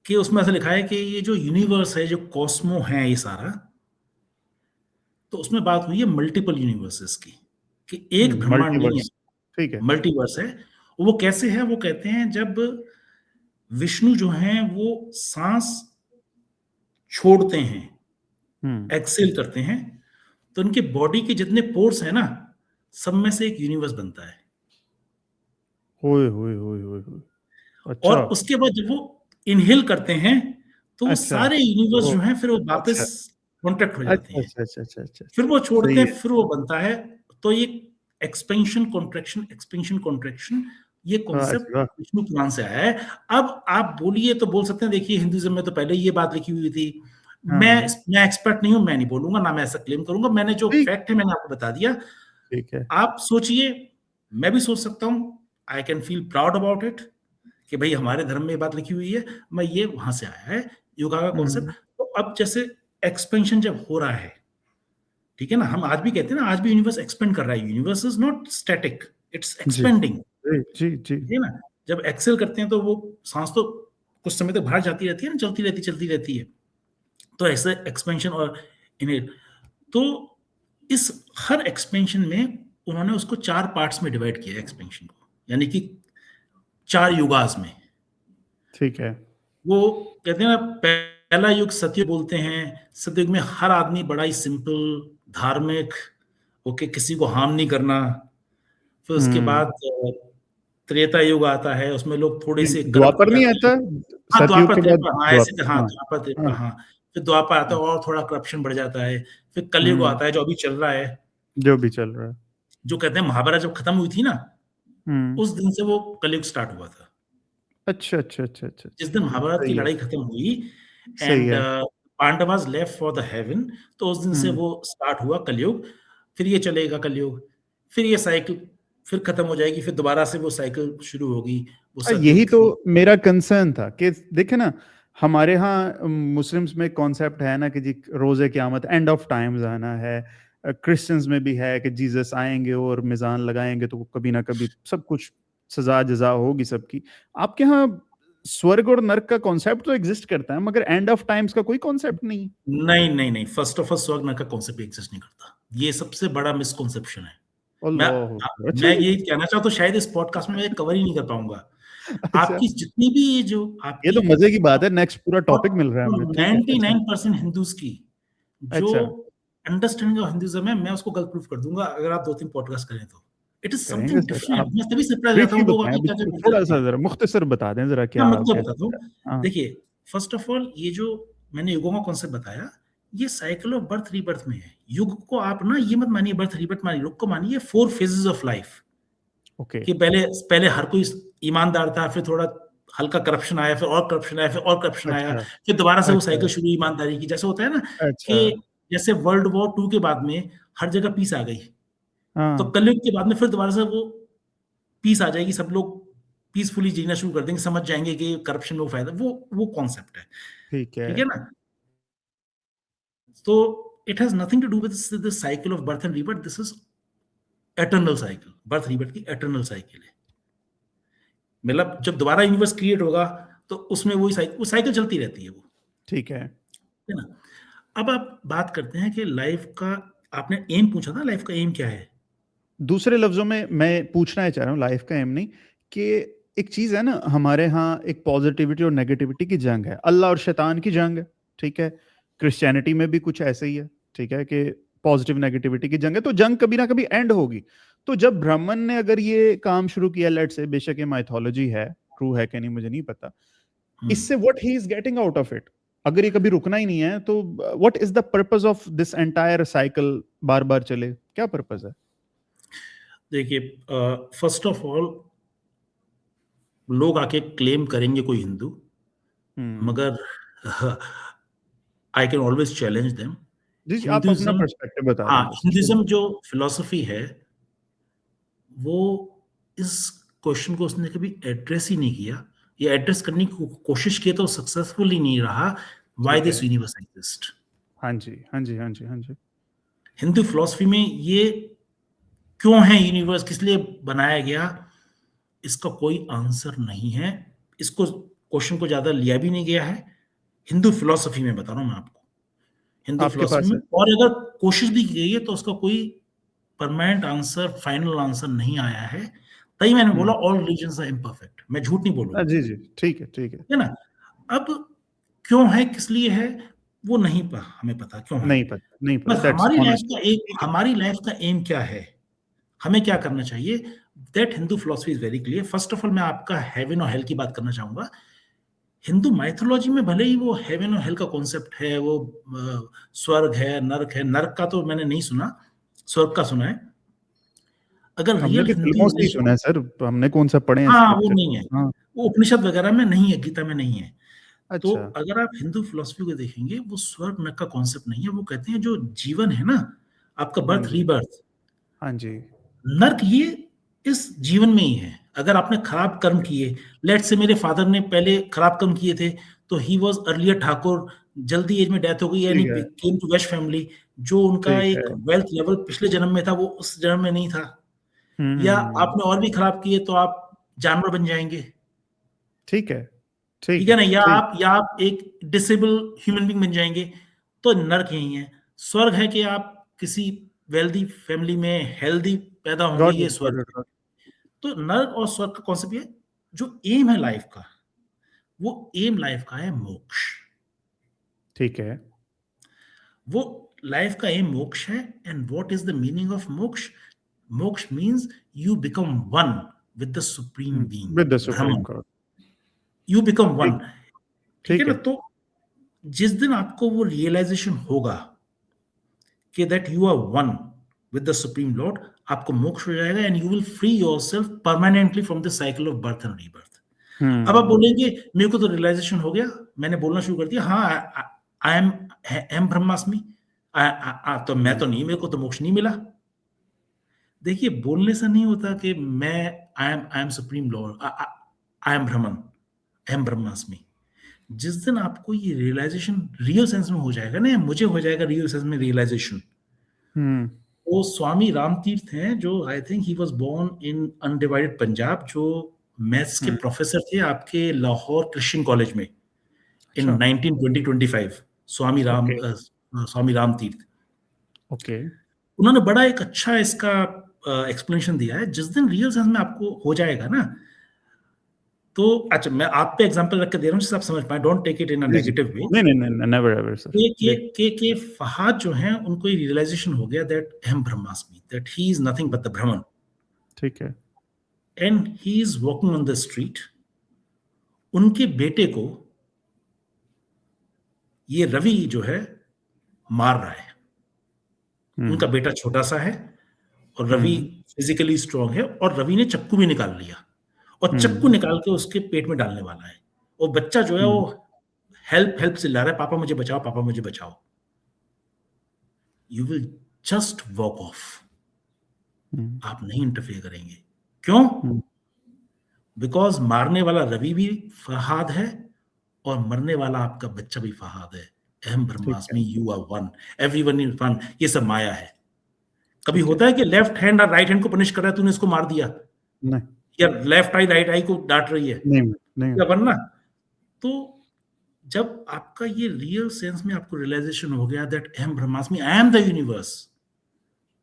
कि उसमें ऐसा लिखा है कि ये जो यूनिवर्स है, जो कॉस्मो है ये सारा, तो उसमें बात हुई है मल्टीपल यूनिवर्सेस की, कि एक ब्रह्मांड नहीं है, मल्टीवर्स, ठीक है, मल्टीवर्स है। वो कैसे है, वो कहते हैं जब विष्णु जो हैं वो सांस छोड़ते हैं, एक्सेल करते हैं, तो उनके बॉडी के जितने पोर्स हैं ना, सब में से एक यूनिवर्स बनता है। होए होए होए होए होए, और अच्छा उसके बाद जब वो इनहेल करते हैं तो वो अच्छा, सारे यूनिवर्स ओ, जो हैं फिर वो अच्छा वापस कॉन्ट्रैक्ट हो जाते अच्छा हैं, अच्छा अच्छा अच्छा अच्छा फिर अच्छा, वो छोड़ते सही हैं, है, फिर वो बनता है। तो ये एक्सपेंशन कॉन्ट्रैक्शन, ये वाह जी कॉन्सेप्ट वाह, विष्णु पुराण से आया है। अब आप बोलिए तो बोल सकते हैं, देखिए हिंदुइज्म में तो पहले ये बात लिखी हुई थी। मैं हाँ, मैं एक्सपर्ट नहीं हूं, मैं नहीं बोलूंगा, ना मैं ऐसा क्लेम करूंगा, मैंने जो ठीक फैक्ट है मैंने आपको बता दिया। ठीक है, आप सोचिए, मैं भी सोच सकता हूं, I can feel proud about it, कि भाई हमारे धर्म में ये बात लिखी हुई है, मैं ये वहां से आया है योगा का कॉन्सेप्ट। तो अब जैसे एक्सपेंशन जब हो रहा है, ठीक है ना, हम आज भी कहते हैं ना, आज भी यूनिवर्स एक्सपेंड कर रहा है, universe is not static, it's जी एक्सपेंडिंग, जी जी जी, ठीक है ना। जब एक्सेल करते हैं तो वो सांस तो कुछ समय तक बाहर जाती रहती है ना, चलती रहती है। तो ऐसे एक्सपेंशन और इन्हें, तो इस हर एक्सपेंशन में उन्होंने उसको 4 पार्ट्स में डिवाइड किया एक्सपेंशन को, यानी कि 4 युगास में। ठीक है, वो कहते हैं ना, पहला युग सतयुग बोलते हैं। सतयुग में हर आदमी बड़ा ही सिंपल, धार्मिक, ओके, किसी को हार्म नहीं करना। फिर उसके बाद त्रेता युग आता है, उसमें लोग थोड़े से करप्ट हो द्वापर नहीं जाते हैं। आता, हाँ, सतयुग द्वापर के बाद त्रेता, हाँ ऐसे, द्वापर, हाँ हाँ द्वापर त्रेता, हाँ, हाँ। फिर द्वापर आता है और थोड़ा करप्शन बढ़ जाता है। फिर कलयुग हम्म, आता है जो अभी चल रहा है, जो भी चल रहा है, जो कहते हैं महाभारत जब खत्म हुई थी ना, हम्म, उस दिन से वो कलयुग स्टार्ट हुआ था। अच्छा अच्छा अच्छा अच्छा जिस अच्छा, दिन महाभारत की सही है लड़ाई खत्म हुई सही एंड है, Pandavas left for the haven, तो उस दिन से हम्म, वो स्टार्ट हुआ कलयुग। फिर ये चलेगा कलयुग, फिर ये साइकिल फिर खत्म हो जाएगी, फिर दोबारा से वो साइकिल शुरू होगी, वो यही सतयुग तो की। मेरा कंसर्न था कि देखे ना, हमारे यहाँ मुस्लिम्स में कॉन्सेप्ट है ना कि जी रोजे क़यामत, एंड ऑफ टाइम्स आना है, क्रिश्चियंस में भी है कि जीसस आएंगे और मिजान लगाएंगे तो कभी ना कभी सब कुछ सजा जजा होगी सबकी। आपके यहाँ स्वर्ग और नरक का कॉन्सेप्ट तो एग्जिस्ट करता है मगर एंड ऑफ टाइम्स का कोई कॉन्सेप्ट नहीं। नहीं, फर्स्ट ऑफ ऑल स्वर्ग नरक का कॉन्सेप्ट एग्जिस्ट नहीं करता, ये सबसे बड़ा मिसकॉन्सेप्शन है। मैं अल्लाह, अच्छा मैं जी, यही कहना चाहता हूँ, शायद इस पॉडकास्ट में मैं कवर ही नहीं कर पाऊंगा, अच्छा, आपकी जितनी भी जो ये आपकी तो मजे की बात है, नेक्स्ट पूरा टॉपिक मिल रहा है हमें, ठीक है, अच्छा, 99% हिंदूज की जो अच्छा, अंडरस्टैंडिंग ऑफ हिंदुइज्म है, मैं उसको गलत प्रूफ कर दूंगा अगर आप 2-3 पॉडकास्ट करें तो। इट इज करेंगे समथिंग सर, डिफरेंट। आप मैं तभी सरप्राइज रहता ब्रीफली हूँ लोग बताएं, आके अभी क्या-क्या पूछ लेते थोड़ा-सा हैं। ज़रा मुख्तसर बता दें ज़रा मैं क्या मुद्दा कैसा बताता हूँ। है? हाँ, देखिए, फर्स्ट ऑफ ऑल ये जो मैंने युगों का कॉन्सेप्ट बताया, ये साइकिल ऑफ बर्थ रीबर्थ में है। युग को आप ना ये मत मानिए बर्थ रीबर्थ मानिए, युग को मानिए 4 फेजेस ऑफ लाइफ। ओके, कि पहले पहले हर कोई ईमानदार था, फिर थोड़ा हल्का करप्शन आया, फिर और करप्शन आया, फिर और करप्शन आया, अच्छा, फिर दोबारा से वो अच्छा, साइकिल शुरू हुई ईमानदारी की। जैसे होता है ना अच्छा, कि जैसे वर्ल्ड वॉर 2 के बाद में हर जगह पीस आ गई, तो हाँ, कलयुग के बाद में फिर दोबारा से वो पीस आ जाएगी, सब लोग पीसफुली जीना शुरू कर देंगे, समझ जाएँगे कि करप्शन में वो फ़ायदा, वो कॉन्सेप्ट है। ठीक है, ठीक है ना? तो it has nothing to do with this cycle of birth and rebirth, this is eternal cycle, birth rebirth की एटर्नल साइकिल है। मतलब जब दोबारा यूनिवर्स क्रिएट होगा, तो उसमें वो साइकिल चलती रहती है वो, ठीक है। है ना? अब आप बात करते हैं कि लाइफ़ का आपने एम पूछा था, लाइफ़ का एम क्या है? दूसरे लफ्ज़ों में मैं पूछना ये चाह रहा हूँ, लाइफ़ का एम नहीं, कि एक चीज़ है ना, हमारे यहाँ एक पॉज़िटिविटी और नेगेटिविटी की जंग है, अल्लाह और शैतान की जंग है, ठीक है? क्रिश्चियनिटी में भी कुछ ऐसे ही है, ठीक है? कि पॉज़िटिव नेगेटिविटी की जंग है, तो जंग कभी ना कभी एंड होगी। तो जब ब्राह्मण ने अगर ये काम शुरू किया, लेट्स से, बेशक ये माइथोलॉजी है, ट्रू है कि नहीं मुझे नहीं पता। हुँ। इससे what he is getting out of it? अगर ये कभी रुकना ही नहीं है, तो what is the purpose of this entire cycle, बार-बार चले, क्या पर्पज़ है? देखिए फर्स्ट ऑफ ऑल लोग आके क्लेम करेंगे कोई हिंदू, हुँ। मगर I can always challenge them. जी, जी, आप अपना हिंदुइज़्म पर्सपेक्टिव बता हाँ, दें बस। जी, हिंदुइज़्म जो फिलॉसफी है, वो इस क्वेश्चन को उसने कभी एड्रेस ही नहीं किया, या एड्रेस करने की कोशिश की तो सक्सेसफुल ही नहीं रहा, व्हाई ठीक दिस है। Universe exist. हाँ जी, हाँ जी, हाँ जी, हाँ जी। हिंदू फिलॉसफी में ये क्यों है यूनिवर्स, किस लिए बनाया गया, इसका कोई आंसर नहीं है। इसको क्वेश्चन को ज़्यादा लिया भी नहीं गया है। हिंदू फिलॉसफी में बता रहा हूँ मैं आपको। हिंदू आपके फिलॉसफी पास में है? और अगर कोशिश भी की गई है तो उसका कोई परमानेंट आंसर, फाइनल आंसर नहीं आया है। तभी मैंने बोला हुँ। All religions are imperfect. मैं झूठ नहीं बोलूँगा। जी, जी, ठीक है, ठीक है। है ना? अब क्यों है, किस लिए है, वो नहीं हमें पता क्यों है। नहीं बस पता, दैट्स ऑनेस्ट। हमारी लाइफ का एम क्या है? हमें क्या करना चाहिए? That Hindu philosophy is very clear. First of all मैं आपका हेवन और हेल की बात करना चाहूँगा। हिंदू माइथोलॉजी में भले ही वो हेवन और हेल का कॉन्सेप्ट है, वो स्वर्ग है, नर्क है। नर्क का तो मैंने नहीं सुना, स्वर्ग का सुना है। अगर हमने रियल तो हिंदू फ़िल्मों से ही रिलीजन सुना है सर, हमने कौन-सा पढ़े हैं हाँ, वो स्क्रिप्चर। नहीं है। हाँ, वो उपनिषद वगैरह में नहीं है, गीता में नहीं है। तो अच्छा। अगर आप हिंदू फिलॉसफी को देखेंगे, वो स्वर्ग नरक का कॉन्सेप्ट नहीं है। वो कहते हैं जो जीवन है ना, आपका हाँ बर्थ जी, रीबर्थ, हाँ जी। नर्क ये इस जीवन में ही है। अगर आपने खराब कर्म किए, लेट्स से मेरे फादर ने पहले खराब कर्म किए थे, तो ही वाज़ अर्लियर ठाकुर, जल्दी एज में डेथ हो गई, यानी ठीक है, केम टू वैश्य फैमिली। जो उनका ठीक है। एक वेल्थ लेवल पिछले जन्म में था, वो उस जन्म में नहीं था। हुँ, या हुँ, हुँ। आपने और भी खराब किए तो आप जानवर बन जाएँगे। ठीक है, ठीक ठीक है है, ना? ठीक। या आप एक डिसेबल ह्यूमन बीइंग बन जाएँगे, तो नर्क यही है। स्वर्ग है कि आप किसी वेल्दी फैमिली में हेल्दी पैदा होंगे, गॉट ये इट, स्वर्ग गॉट इट, है। गॉट तो नर्क और स्वर्ग का कॉन्सेप्ट ये है, जो एम है लाइफ का, वो एम लाइफ का है मोक्ष। ठीक है। वो लाइफ का एम मोक्ष है। And what is the meaning of मोक्ष? मोक्ष means you become one with the supreme hmm, being, with the supreme Brahman. God. You become one. ठीक, ठीक है ठीक ना? है। तो जिस दिन आपको वो रियलाइज़ेशन होगा कि that you are one with the supreme lord, आपको मोक्ष हो जाएगा and you will free yourself permanently from the cycle of birth and rebirth. अब आप हुँ, बोलेंगे मेरे को तो रियलाइजेशन हो गया, मैंने बोलना शुरू कर दिया, हाँ आई एम ब्रह्मास्मि, तो मैं हुँ। तो नहीं, मेरे को तो मोक्ष नहीं मिला। देखिए बोलने से नहीं होता कि मैं I am supreme Lord, I am Brahman, I am ब्रह्मास्मि। जिस दिन आपको ये रियलाइजेशन रियल सेंस में हो जाएगा ना, मुझे हो जाएगा रियल सेंस में रियलाइजेशन। हुँ, वो स्वामी राम तीर्थ हैं, जो I think he was born in undivided Punjab, जो मैथ्स के हुँ। प्रोफ़ेसर थे आपके लाहौर क्रिश्चियन कॉलेज में इन अच्छा, 1920-25। ओके, स्वामी राम तीर्थ। ओके। उन्होंने बड़ा एक अच्छा इसका एक्सप्लेनेशन दिया है। जिस दिन रियल सेंस में आपको हो जाएगा ना, तो अच्छा, मैं आप पे एग्जांपल रख के दे रहा हूँ जिससे आप समझ पाए, don't take it in a जी, जी। Negative way. नहीं, नहीं, नहीं, नेवर एवर सर। के फहाद जो हैं उनको ये रियलाइजेशन हो गया दैट अहम ब्रह्मास्मि, that he is nothing but the Brahman, ठीक है। And he is walking on the street. उनके बेटे को ये रवि जो है मार रहा है। उनका बेटा छोटा सा है और रवि फिजिकली स्ट्रांग है, और रवि ने चक्कू भी निकाल लिया और चक्कू निकाल के उसके पेट में डालने वाला है। और बच्चा जो है वो हेल्प हेल्प चिल्ला रहा है, पापा मुझे बचाओ, पापा मुझे बचाओ। You will just walk of, आप नहीं इंटरफेयर करेंगे। क्यों? बिकॉज मारने वाला रवि भी फहाद है और मरने वाला आपका बच्चा भी फहाद है। अहम ब्रह्मास्मि, you are one, everyone is one. ये सब माया है। कभी होता है कि लेफ्ट हैंड और राइट हैंड को पनिश कर रहा है, तूने इसको मार दिया, नहीं, या लेफ्ट आई राइट आई को डांट रही है, नहीं, नहीं। या वरना। तो जब आपका ये रियल सेंस में आपको रियलाइजेशन हो गया दैट अहम ब्रह्मास्मि, आई एम द यूनिवर्स,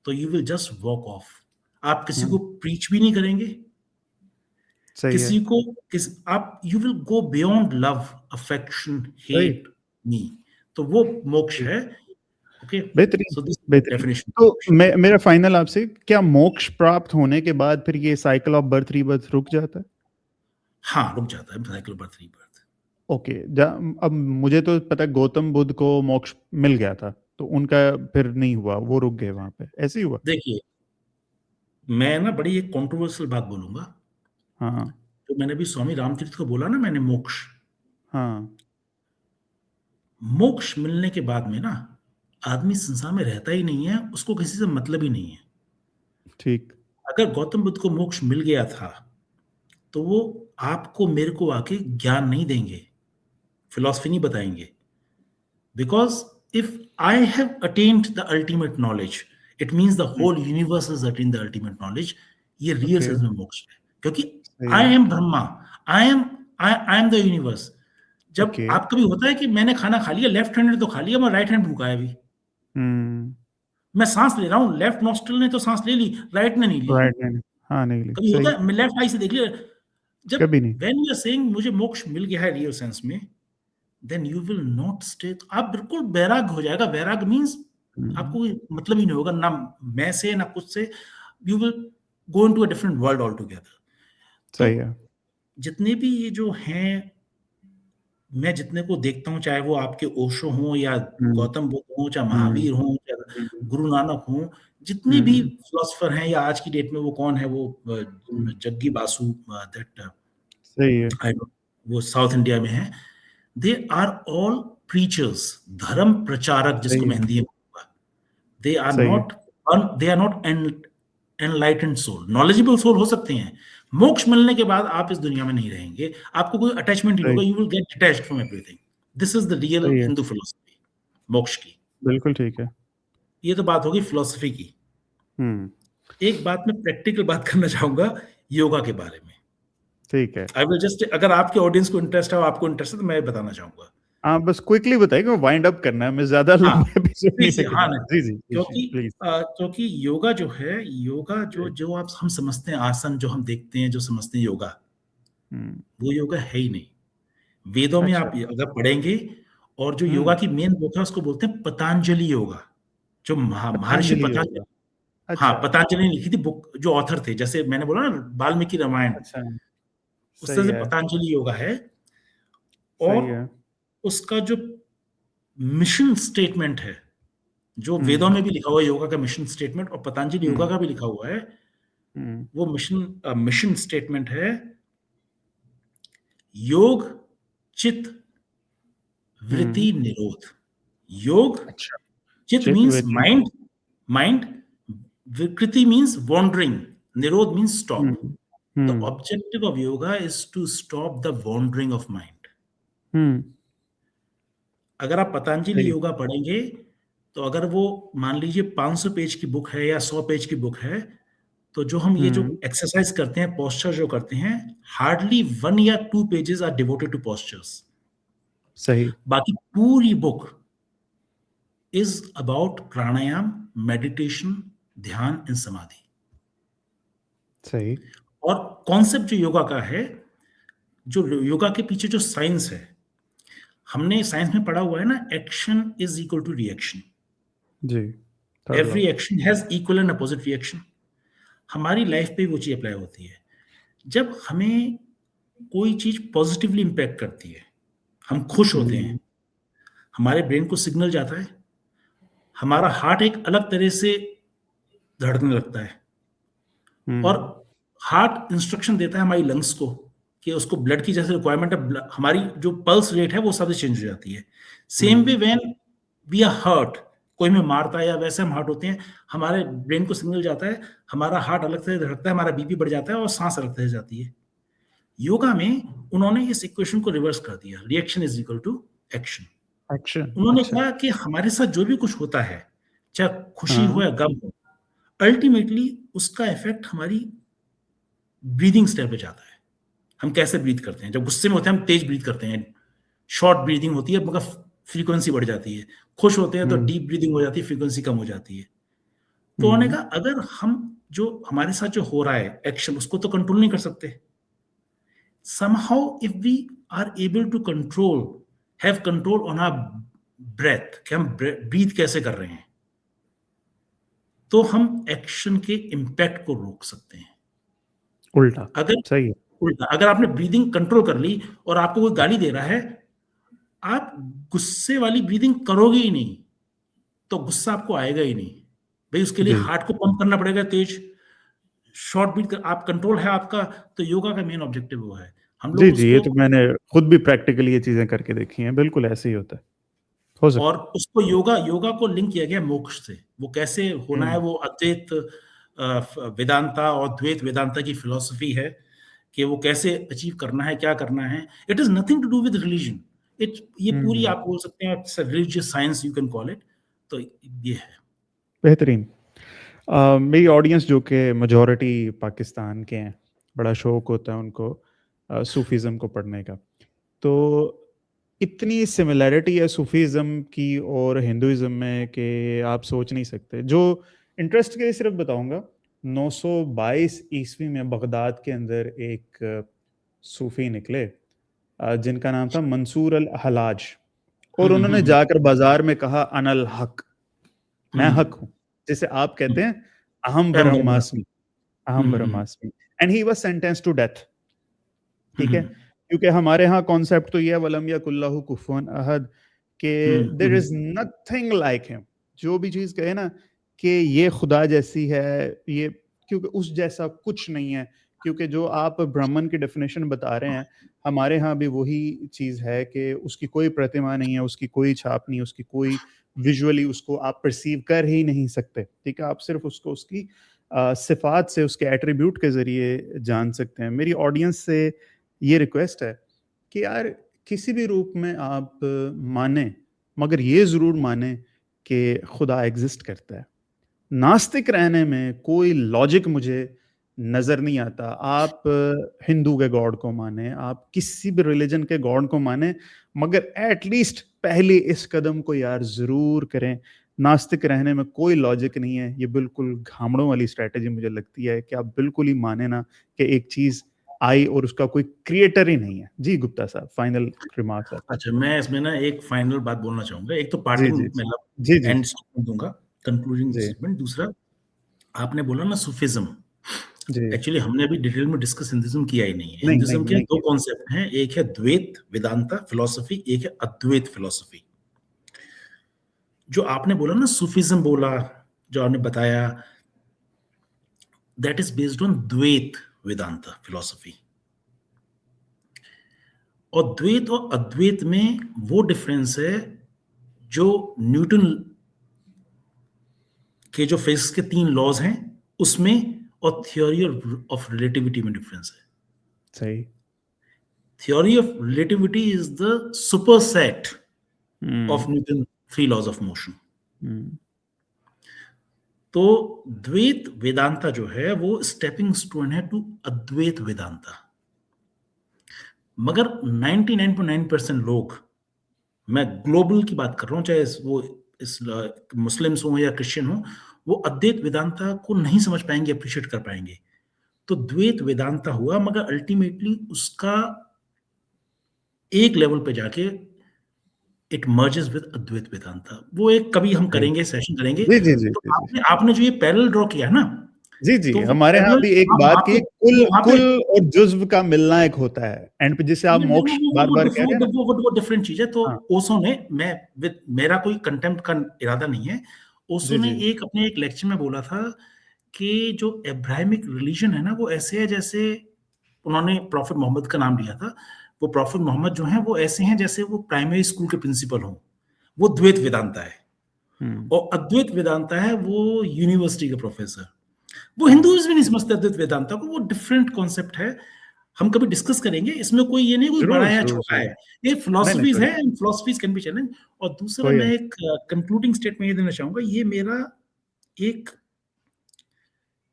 तो you will just walk of. आप किसी को प्रीच भी नहीं करेंगे, सही है। किसी को आप you will go beyond love, affection, hate me. तो वो मोक्ष है। ओके, बेहतरीन, सो दिस बेहतरीन। डेफिनेशन। तो मेरा फाइनल आपसे, क्या मोक्ष प्राप्त होने के बाद फिर ये साइकिल ऑफ बर्थ रीबर्थ रुक जाता है? हाँ, रुक जाता है, साइकिल बर्थ रीबर्थ। ओके। अब मुझे तो पता है गौतम बुद्ध को मोक्ष मिल गया था, तो उनका फिर नहीं हुआ, वो रुक गए वहां पे, ऐसे ही हुआ? देखिए, मैं ना बड़ी एक कंट्रोवर्शियल बात बोलूंगा। हाँ, तो मैंने भी स्वामी रामतीर्थ को बोला ना, मैंने मोक्ष, हाँ। मोक्ष मिलने के बाद में ना आदमी संसार में रहता ही नहीं है, उसको किसी से मतलब ही नहीं है। ठीक। अगर गौतम बुद्ध को मोक्ष मिल गया था तो वो आपको मेरे को आके ज्ञान नहीं देंगे, फिलॉसफी नहीं बताएंगे। Because if I have attained the ultimate knowledge, it means the whole universe is attain the ultimate knowledge. ये रियल ओके, सेंस में मोक्ष है, क्योंकि सही आई है। Am Brahma, I am the universe. जब ओके। आप कभी होता है कि मैंने खाना खा लिया, लेफ्ट हैंड तो खा लिया, मैं राइट हैंड भूखा है अभी, हम्म। मैं सांस ले रहा हूँ, लेफ्ट नॉस्ट्रल ने तो सांस ले ली, राइट ने नहीं ली। राइट, नहीं। हाँ, नहीं ली, कभी होता सही। है मैं लेफ्ट आई से देख लिया। जब कभी नहीं। व्हेन यू आर सेइंग मुझे मोक्ष मिल गया है रियल सेंस में, then you will not stay, आप बिल्कुल वैराग हो जाएगा। वैराग मींस आपको कोई मतलब ही नहीं होगा ना मैं से ना कुछ से, you will go into a different world all together. तो सही है। जितने भी ये जो हैं, मैं जितने को देखता हूँ, चाहे वो आपके ओशो हों या गौतम बुद्ध हों, चाहे महावीर हों, चाहे गुरु नानक हों, जितने भी फिलोसफर हैं, या आज की डेट में वो कौन है, वो जग्गी बासु, दैट सही है। आई डोंट, वो साउथ इंडिया में है। दे आर ऑल प्रीचर्स, धर्म प्रचारक जिसको सही मैं है। हिंदी में कहूंगा। दे आर सही है। Not they are not enlightened soul, knowledgeable soul हो सकते हैं। मोक्ष मिलने के बाद आप इस दुनिया में नहीं रहेंगे, आपको कोई अटैचमेंट नहीं सही। होगा, you will get detached from everything. This is the real सही है। हिंदू फिलोसफी, मोक्ष की। बिल्कुल ठीक है। ये तो बात होगी फिलोसफी की। हम्म। एक बात मैं प्रैक्टिकल बात करना चाहूंगा योगा के बारे में। ठीक है। आई विल जस्ट, अगर आपके ऑडियंस को इंटरेस्ट है, आपको इंटरेस्ट है, तो मैं बताना चाहूंगा। आप बस क्विकली बताइए, वाइंड अप करना है, मैं ज्यादा हाँ, लंबा एपिसोड नहीं प्लीज, लेके हाँ जा ना, रहा। जी, जी, क्योंकि प्लीज। क्योंकि योगा जो है, योगा जो जो आप हम समझते हैं, आसन जो हम देखते हैं, जो समझते हैं योगा, वो योगा है ही नहीं। वेदों में अच्छा। आप अगर पढ़ेंगे, और जो योगा की मेन बुक है उसको बोलते हैं पतंजलि योगा, जो महर्षि पतंजलि पतंजलि, योगा। हाँ, अच्छा। पतंजलि ने लिखी थी बुक, जो ऑथर थे, जैसे मैंने बोला ना वाल्मीकि रामायण, अच्छा। उस तरह सही से है। पतंजलि योगा है। और सही है। उसका जो मिशन स्टेटमेंट है, जो वेदों में भी लिखा हुआ है योगा का मिशन स्टेटमेंट, और पतंजलि योगा का भी लिखा हुआ है, वो मिशन स्टेटमेंट है, योग चित वृत्ति निरोध। योग, अच्छा। चित चित मीन्स वृत्ति। माइंड, माइंड, विकृति मीन्स वॉन्डरिंग, निरोध means stop. The hmm. Objective of yoga is to stop the wandering of mind. Hmm. अगर आप पतंजलि सही। योगा पढ़ेंगे, तो अगर वो मान लीजिए 500 पेज की बुक है या 100 पेज की बुक है, तो जो हम ये जो एक्सरसाइज करते हैं, पोस्चर जो करते हैं, हार्डली 1 या 2 pages are devoted to postures. सही। बाकी पूरी book is about pranayama, meditation, dhyana and samadhi. सही। और कॉन्सेप्ट जो योगा का है, जो योगा के पीछे जो साइंस है, हमने साइंस में पढ़ा हुआ है ना, action is equal to reaction, जी, third law. Every action has equal and opposite reaction. हमारी लाइफ पे वो चीज अप्लाई होती है। जब हमें कोई चीज पॉजिटिवली इंपैक्ट करती है, हम खुश होते हैं, हमारे ब्रेन को सिग्नल जाता है, हमारा हार्ट एक अलग तरह से धड़कने लगता है, और हार्ट इंस्ट्रक्शन देता है हमारी लंग्स को कि उसको ब्लड की जैसे रिक्वायरमेंट है, हमारी जो पल्स रेट है वो सबसे चेंज हो जाती है। Same way when we are hurt, कोई हमें मारता है या वैसे हम हर्ट होते हैं, हमारे ब्रेन को सिग्नल जाता है, हमारा हार्ट अलग से धड़कता है, हमारा बीपी बढ़ जाता है और सांस अलग से जाती है। योगा में उन्होंने इस इक्वेशन को रिवर्स कर दिया, reaction is equal to action. Action, उन्होंने अच्छा। कहा कि हमारे साथ जो भी कुछ होता है, चाहे खुशी हो हाँ, या गम हो, अल्टीमेटली उसका इफेक्ट हमारी ब्रीदिंग स्टाइल पे जाता है। हम कैसे ब्रीथ करते हैं, जब गुस्से में होते हैं हम तेज ब्रीथ करते हैं, शॉर्ट ब्रीदिंग होती है मगर फ्रीक्वेंसी बढ़ जाती है, खुश होते हैं तो डीप ब्रीदिंग हो जाती है, फ्रीक्वेंसी कम हो जाती है। तो उन्होंने कहा अगर हम जो हमारे साथ जो हो रहा है एक्शन, उसको तो कंट्रोल नहीं कर सकते, somehow if we are able to have control on our breath, कि हम ब्रीथ कैसे कर रहे हैं, तो हम एक्शन के इम्पैक्ट को रोक सकते हैं। उल्टा, अगर सही है। उल्टा, अगर आपने ब्रीदिंग कंट्रोल कर ली और आपको कोई गाली दे रहा है, आप गुस्से वाली ब्रीदिंग करोगे ही नहीं, तो गुस्सा आपको आएगा ही नहीं। भाई उसके लिए जी, हार्ट को पंप करना पड़ेगा तेज, शॉर्ट ब्रीथ कर, आप कंट्रोल है आपका। तो योगा का मेन ऑब्जेक्टिव वो है, हम जी, लोग जी, ये उसको, तो मैंने खुद भी प्रैक्टिकली ये चीज़ें करके देखी हैं, बिल्कुल ऐसे ही होता है। हो और सकता है। उसको योगा योगा को लिंक किया गया मोक्ष से। वो कैसे होना है, वो अद्वैत वेदांता और द्वैत वेदांता की फिलॉसफी है कि वो कैसे अचीव करना है, क्या करना है। It is nothing to do with religion, ये पूरी आप बोल सकते हैं religious science you can call it. तो ये है बेहतरीन। मेरी ऑडियंस जो कि मेजॉरिटी पाकिस्तान के हैं, बड़ा शौक होता है उनको सूफीज़्म को पढ़ने का। तो इतनी सिमिलैरिटी है सूफीज़्म की और हिंदुइज़्म में कि आप सोच नहीं सकते। जो इंटरेस्ट के लिए सिर्फ बताऊंगा, 922 ईस्वी में बगदाद के अंदर एक सूफी निकले जिनका नाम था मंसूर अल हलाज, और उन्होंने जाकर बाजार में कहा अनल हक, मैं हक हूं, जैसे आप कहते हैं अहम ब्रह्मास्मि, अहम ब्रह्मास्मि, and he was sentenced to death. ठीक है, क्योंकि हमारे यहाँ कॉन्सेप्ट तो ये है वलम यकुल्लाहु कुफुवन अहद, कि there is nothing like him. जो भी चीज कहे ना कि ये खुदा जैसी है, ये क्योंकि उस जैसा कुछ नहीं है, क्योंकि जो आप ब्राह्मण की डेफिनेशन बता रहे हैं, हमारे यहाँ भी वही चीज है कि उसकी कोई प्रतिमा नहीं है, उसकी कोई छाप नहीं, उसकी कोई विजुअली उसको आप परसीव कर ही नहीं सकते। ठीक है, आप सिर्फ उसको उसकी सिफात से, उसके एट्रीब्यूट के जरिए जान सकते हैं। मेरी ऑडियंस से ये रिक्वेस्ट है कि यार किसी भी रूप में आप माने, मगर ये ज़रूर माने कि खुदा एग्जिस्ट करता है। नास्तिक रहने में कोई लॉजिक मुझे नज़र नहीं आता। आप हिंदू के गॉड को माने, आप किसी भी रिलीजन के गॉड को माने, मगर एटलीस्ट पहले इस कदम को यार ज़रूर करें। नास्तिक रहने में कोई लॉजिक नहीं है। ये बिल्कुल घामड़ों वाली स्ट्रैटेजी मुझे लगती है कि आप बिल्कुल ही माने ना कि एक चीज़ आई और उसका कोई क्रिएटर ही नहीं है। जी गुप्ता साहब, फाइनल रिमार्क्स आपके। अच्छा, मैं इसमें ना एक फाइनल बात बोलना चाहूंगा। एक तो जी, पार्टिंग जी, जी। मतलब जी, जी, एंड स्टेटमेंट दूंगा, कंक्लूडिंग जी, स्टेटमेंट। दूसरा, आपने बोला ना सूफिज्म, जी। एक्चुअली हमने अभी डिटेल में डिस्कस हिंदुइज्म किया ही नहीं है। नहीं, नहीं, हिंदुइज्म के नहीं दो किया। कॉन्सेप्ट हैं, एक है द्वैत वेदांता फिलॉसफी, एक है अद्वैत फिलॉसफी। जो आपने बोला ना सूफिज्म बोला, जो आपने बताया, दैट इज बेस्ड ऑन द्वैत वेदांता फिलॉसफी। और द्वैत और अद्वैत में वो डिफरेंस है जो न्यूटन के जो फिजिक्स के 3 लॉज हैं उसमें, और थ्योरी ऑफ रिलेटिविटी में डिफरेंस है। सही। Theory of relativity is the superset hmm, of Newton 3 laws of motion. Hmm, तो द्वैत वेदांता जो है वो स्टेपिंग स्टोन है टू अद्वैत वेदांता। मगर 99.9% लोग, मैं ग्लोबल की बात कर रहा हूं, चाहे वो इस मुस्लिम्स हो या क्रिश्चियन हो, वो अद्वैत वेदांता को नहीं समझ पाएंगे, अप्रिशिएट कर पाएंगे। तो द्वैत वेदांता हुआ, मगर अल्टीमेटली उसका एक लेवल पे जाके इट मर्जेस विद अद्वैत वेदांता। वो एक कभी हम करेंगे, सेशन करेंगे। जी, जी, जी, तो जी, जी। आपने जो ये पैरेलल ड्रॉ किया ना, जी, जी, तो वो हमारे यहाँ पैरेलल भी एक आप बात वहाँ की पे कुल वहाँ पे कुल और जुज़्व का मिलना एक होता है एंड पे जिसे आप नहीं, मोक्ष बार-बार कह रहे हैं ना। वो डिफरेंट चीज़ है। तो हाँ, ओशो ने, मैं विद मेरा कोई कंटेम्प्ट का इरादा नहीं है। ओशो जी, ने जी। एक अपने एक लेक्चर में बोला था कि जो अब्राहमिक रिलीजन है ना, वो ऐसे है जैसे, उन्होंने प्रॉफेट मोहम्मद का नाम लिया था। वो प्रॉफेट मोहम्मद जो हैं वो ऐसे हैं जैसे वो प्राइमरी स्कूल के प्रिंसिपल हों। वो द्वैत वेदांता है। हुँ, और अद्वैत वेदांता है वो यूनिवर्सिटी के प्रोफेसर। वो हुँ। हिंदूइज़्म भी नहीं समझते अद्वैत वेदांता को, वो डिफरेंट कॉन्सेप्ट है। हम कभी डिस्कस करेंगे, इसमें कोई ये नहीं कोई बड़ा ज़रूर, है या ज़रूर, छोटा ज़रूर। है। ये नहीं, नहीं, फिलॉसफीज़ कोई हैं and philosophies can be challenge. और दूसरा कोई मैं एक कंक्लूडिंग स्टेटमेंट ये देना चाहूँगा, ये मेरा एक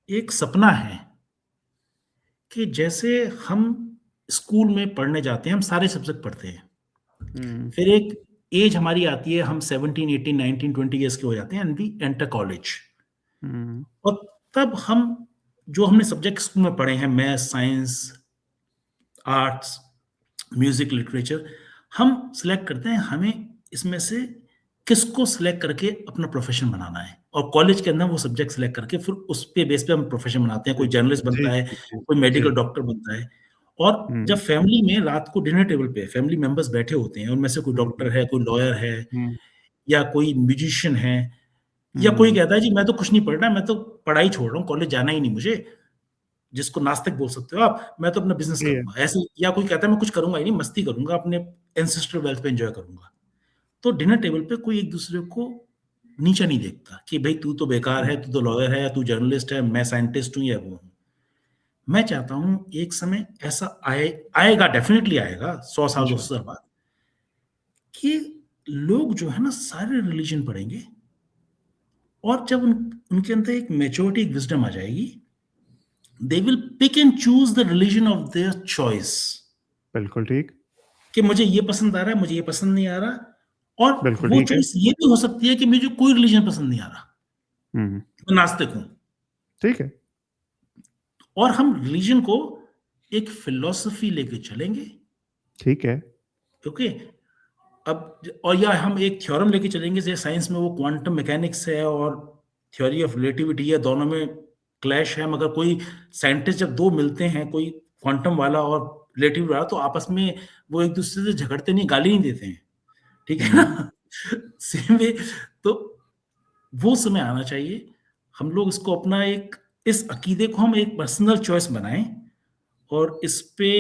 एक सपना है कि जैसे हम स्कूल में पढ़ने जाते हैं, हम सारे सब्जेक्ट पढ़ते हैं। हुँ, फिर एक एज हमारी आती है, हम 17, 18, 19, 20 इयर्स के हो जाते हैं एंड वी एंटर कॉलेज। हुँ, और तब हम जो हमने सब्जेक्ट स्कूल में पढ़े हैं, maths, science, arts, music, literature, हम सिलेक्ट करते हैं हमें इसमें से किसको सिलेक्ट करके अपना प्रोफेशन बनाना है। और कॉलेज के अंदर वो सब्जेक्ट सिलेक्ट करके फिर उस पे बेस पे हम प्रोफेशन बनाते हैं। जी, कोई जर्नलिस्ट जी, बनता है, जी, जी, कोई जी। मेडिकल डॉक्टर बनता है। और जब हुँ, फैमिली में रात को डिनर टेबल पे फैमिली मेंबर्स बैठे होते हैं, उनमें से कोई हुँ, डॉक्टर है, कोई लॉयर है, हुँ, या कोई म्यूजिशियन है, या कोई हुँ, कहता है जी मैं तो कुछ नहीं पढ़ रहा, मैं तो पढ़ाई छोड़ रहा हूँ, कॉलेज जाना ही नहीं मुझे, जिसको नास्तिक बोल सकते हो आप, मैं तो अपना बिज़नेस सही है। करूँगा। ऐसे, या कोई कहता है मैं कुछ करूँगा ही नहीं, मस्ती करूँगा, अपने एंसेस्ट्रल वेल्थ पे एन्जॉय करूँगा। तो डिनर टेबल पे कोई एक-दूसरे को नीचा नहीं देखता कि भई तू तो बेकार है, तू तो लॉयर है, या तू जर्नलिस्ट है, मैं साइंटिस्ट हूँ या वो हूँ। मैं चाहता हूँ एक समय ऐसा आएगा, डेफ़िनिटली आएगा, 100 साल, 200 इंशाल्लाह। साल बाद, कि लोग जो है ना सारे रिलिजन पढ़ेंगे। और जब उनके अंदर एक मैच्योरिटी, एक विज़डम आ जाएगी, they will pick and choose the religion of their choice, बिल्कुल ठीक, कि मुझे ये पसंद आ रहा है, मुझे ये पसंद नहीं आ रहा। और बिल्कुल वो ठीक है। चॉइस ये भी हो सकती है कि मुझे कोई रिलिजन पसंद नहीं आ रहा, हुँ, मैं नास्तिक हूँ। ठीक है। और हम रिलिजन को एक फिलॉसफी लेके चलेंगे, ठीक है। ओके। अब और या हम एक थ्योरम लेके चलेंगे, जैसे साइंस में वो क्वांटम मैकेनिक्स है और थ्योरी ऑफ रिलेटिविटी है, दोनों में क्लैश है, मगर कोई साइंटिस्ट जब दो मिलते हैं, कोई क्वांटम वाला और रिलेटिव वाला, तो आपस में वो एक दूसरे से झगड़ते नहीं, गाली नहीं देते हैं, ठीक है हुँ, ना? Same way. तो वो समय आना चाहिए, हम लोग इसको अपना एक, इस अकीदे को हम एक पर्सनल चॉइस बनाएं, और इस पे,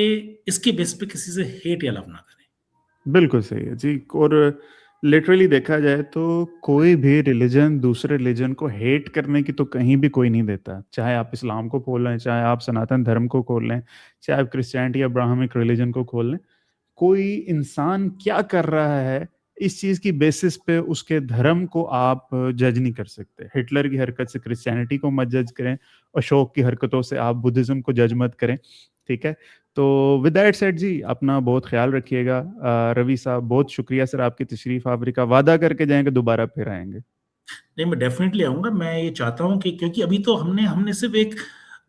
इसके बेस पे किसी से हेट या लव ना करें। बिल्कुल सही है जी। और लिटरली देखा जाए तो कोई भी रिलिजन दूसरे रिलिजन को हेट करने की तो कहीं भी कोई नहीं देता। चाहे आप इस्लाम को खोल लें, चाहे आप सनातन धर्म को खोल लें, चाहे आप क्रिश्चियनिटी या ब्राह्मणिक रिलिजन को खोल लें। कोई इंसान क्या कर रहा है, इस चीज़ की बेसिस पे उसके धर्म को आप जज नहीं कर सकते। हिटलर की हरकत से क्रिश्चियनिटी को मत जज करें, अशोक की हरकतों से आप बुद्धिज़्म को जज मत करें, ठीक है? तो विद दैट सेड जी, अपना बहुत ख़्याल रखिएगा। रवि साहब बहुत शुक्रिया सर आपकी तशरीफ़ आवरी का। वादा करके जाएँगे दोबारा फिर आएँगे। नहीं, मैं डेफ़िनिटली आऊँगा। मैं ये चाहता हूँ कि, क्योंकि अभी तो हमने हमने जी,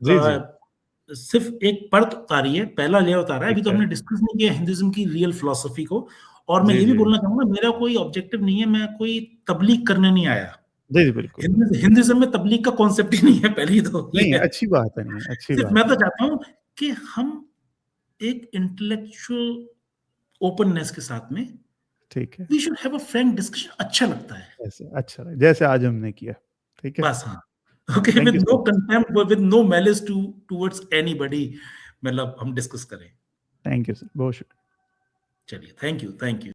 जी। सिर्फ़ एक परत उतारी है, पहला लेयर उतारा है, ठीक अभी तो है। हमने डिस्कस नहीं किया हिंदुइज़्म की रियल फ़िलॉसफ़ी को। और मैं जी, ये भी जी। बोलना चाहूँगा, मेरा कोई ऑब्जेक्टिव नहीं है, मैं कोई तब्लीग करने नहीं आया। जी, जी, बिल्कुल। हिंदुइज़्म में तब्लीग का कॉन्सेप्ट ही नहीं है, पहली तो ये नहीं, है। अच्छी बात है, नहीं, अच्छी सिर्फ़ बात मैं है। तो चाहता हूँ कि हम एक इंटेलेक्चुअल ओपननेस के साथ में, ठीक है। We should have a frank discussion, अच्छा लगता है। ऐसे अच्छा लगा, जैसे आज हमने किया। ठीक है? बस हाँ। Okay, thank with you no so much. Contempt, with no malice towards anybody, मतलब हम डिस्कस करें। थैंक यू सर, बहुत शुक्रिया। चलिए, थैंक यू, थैंक यू।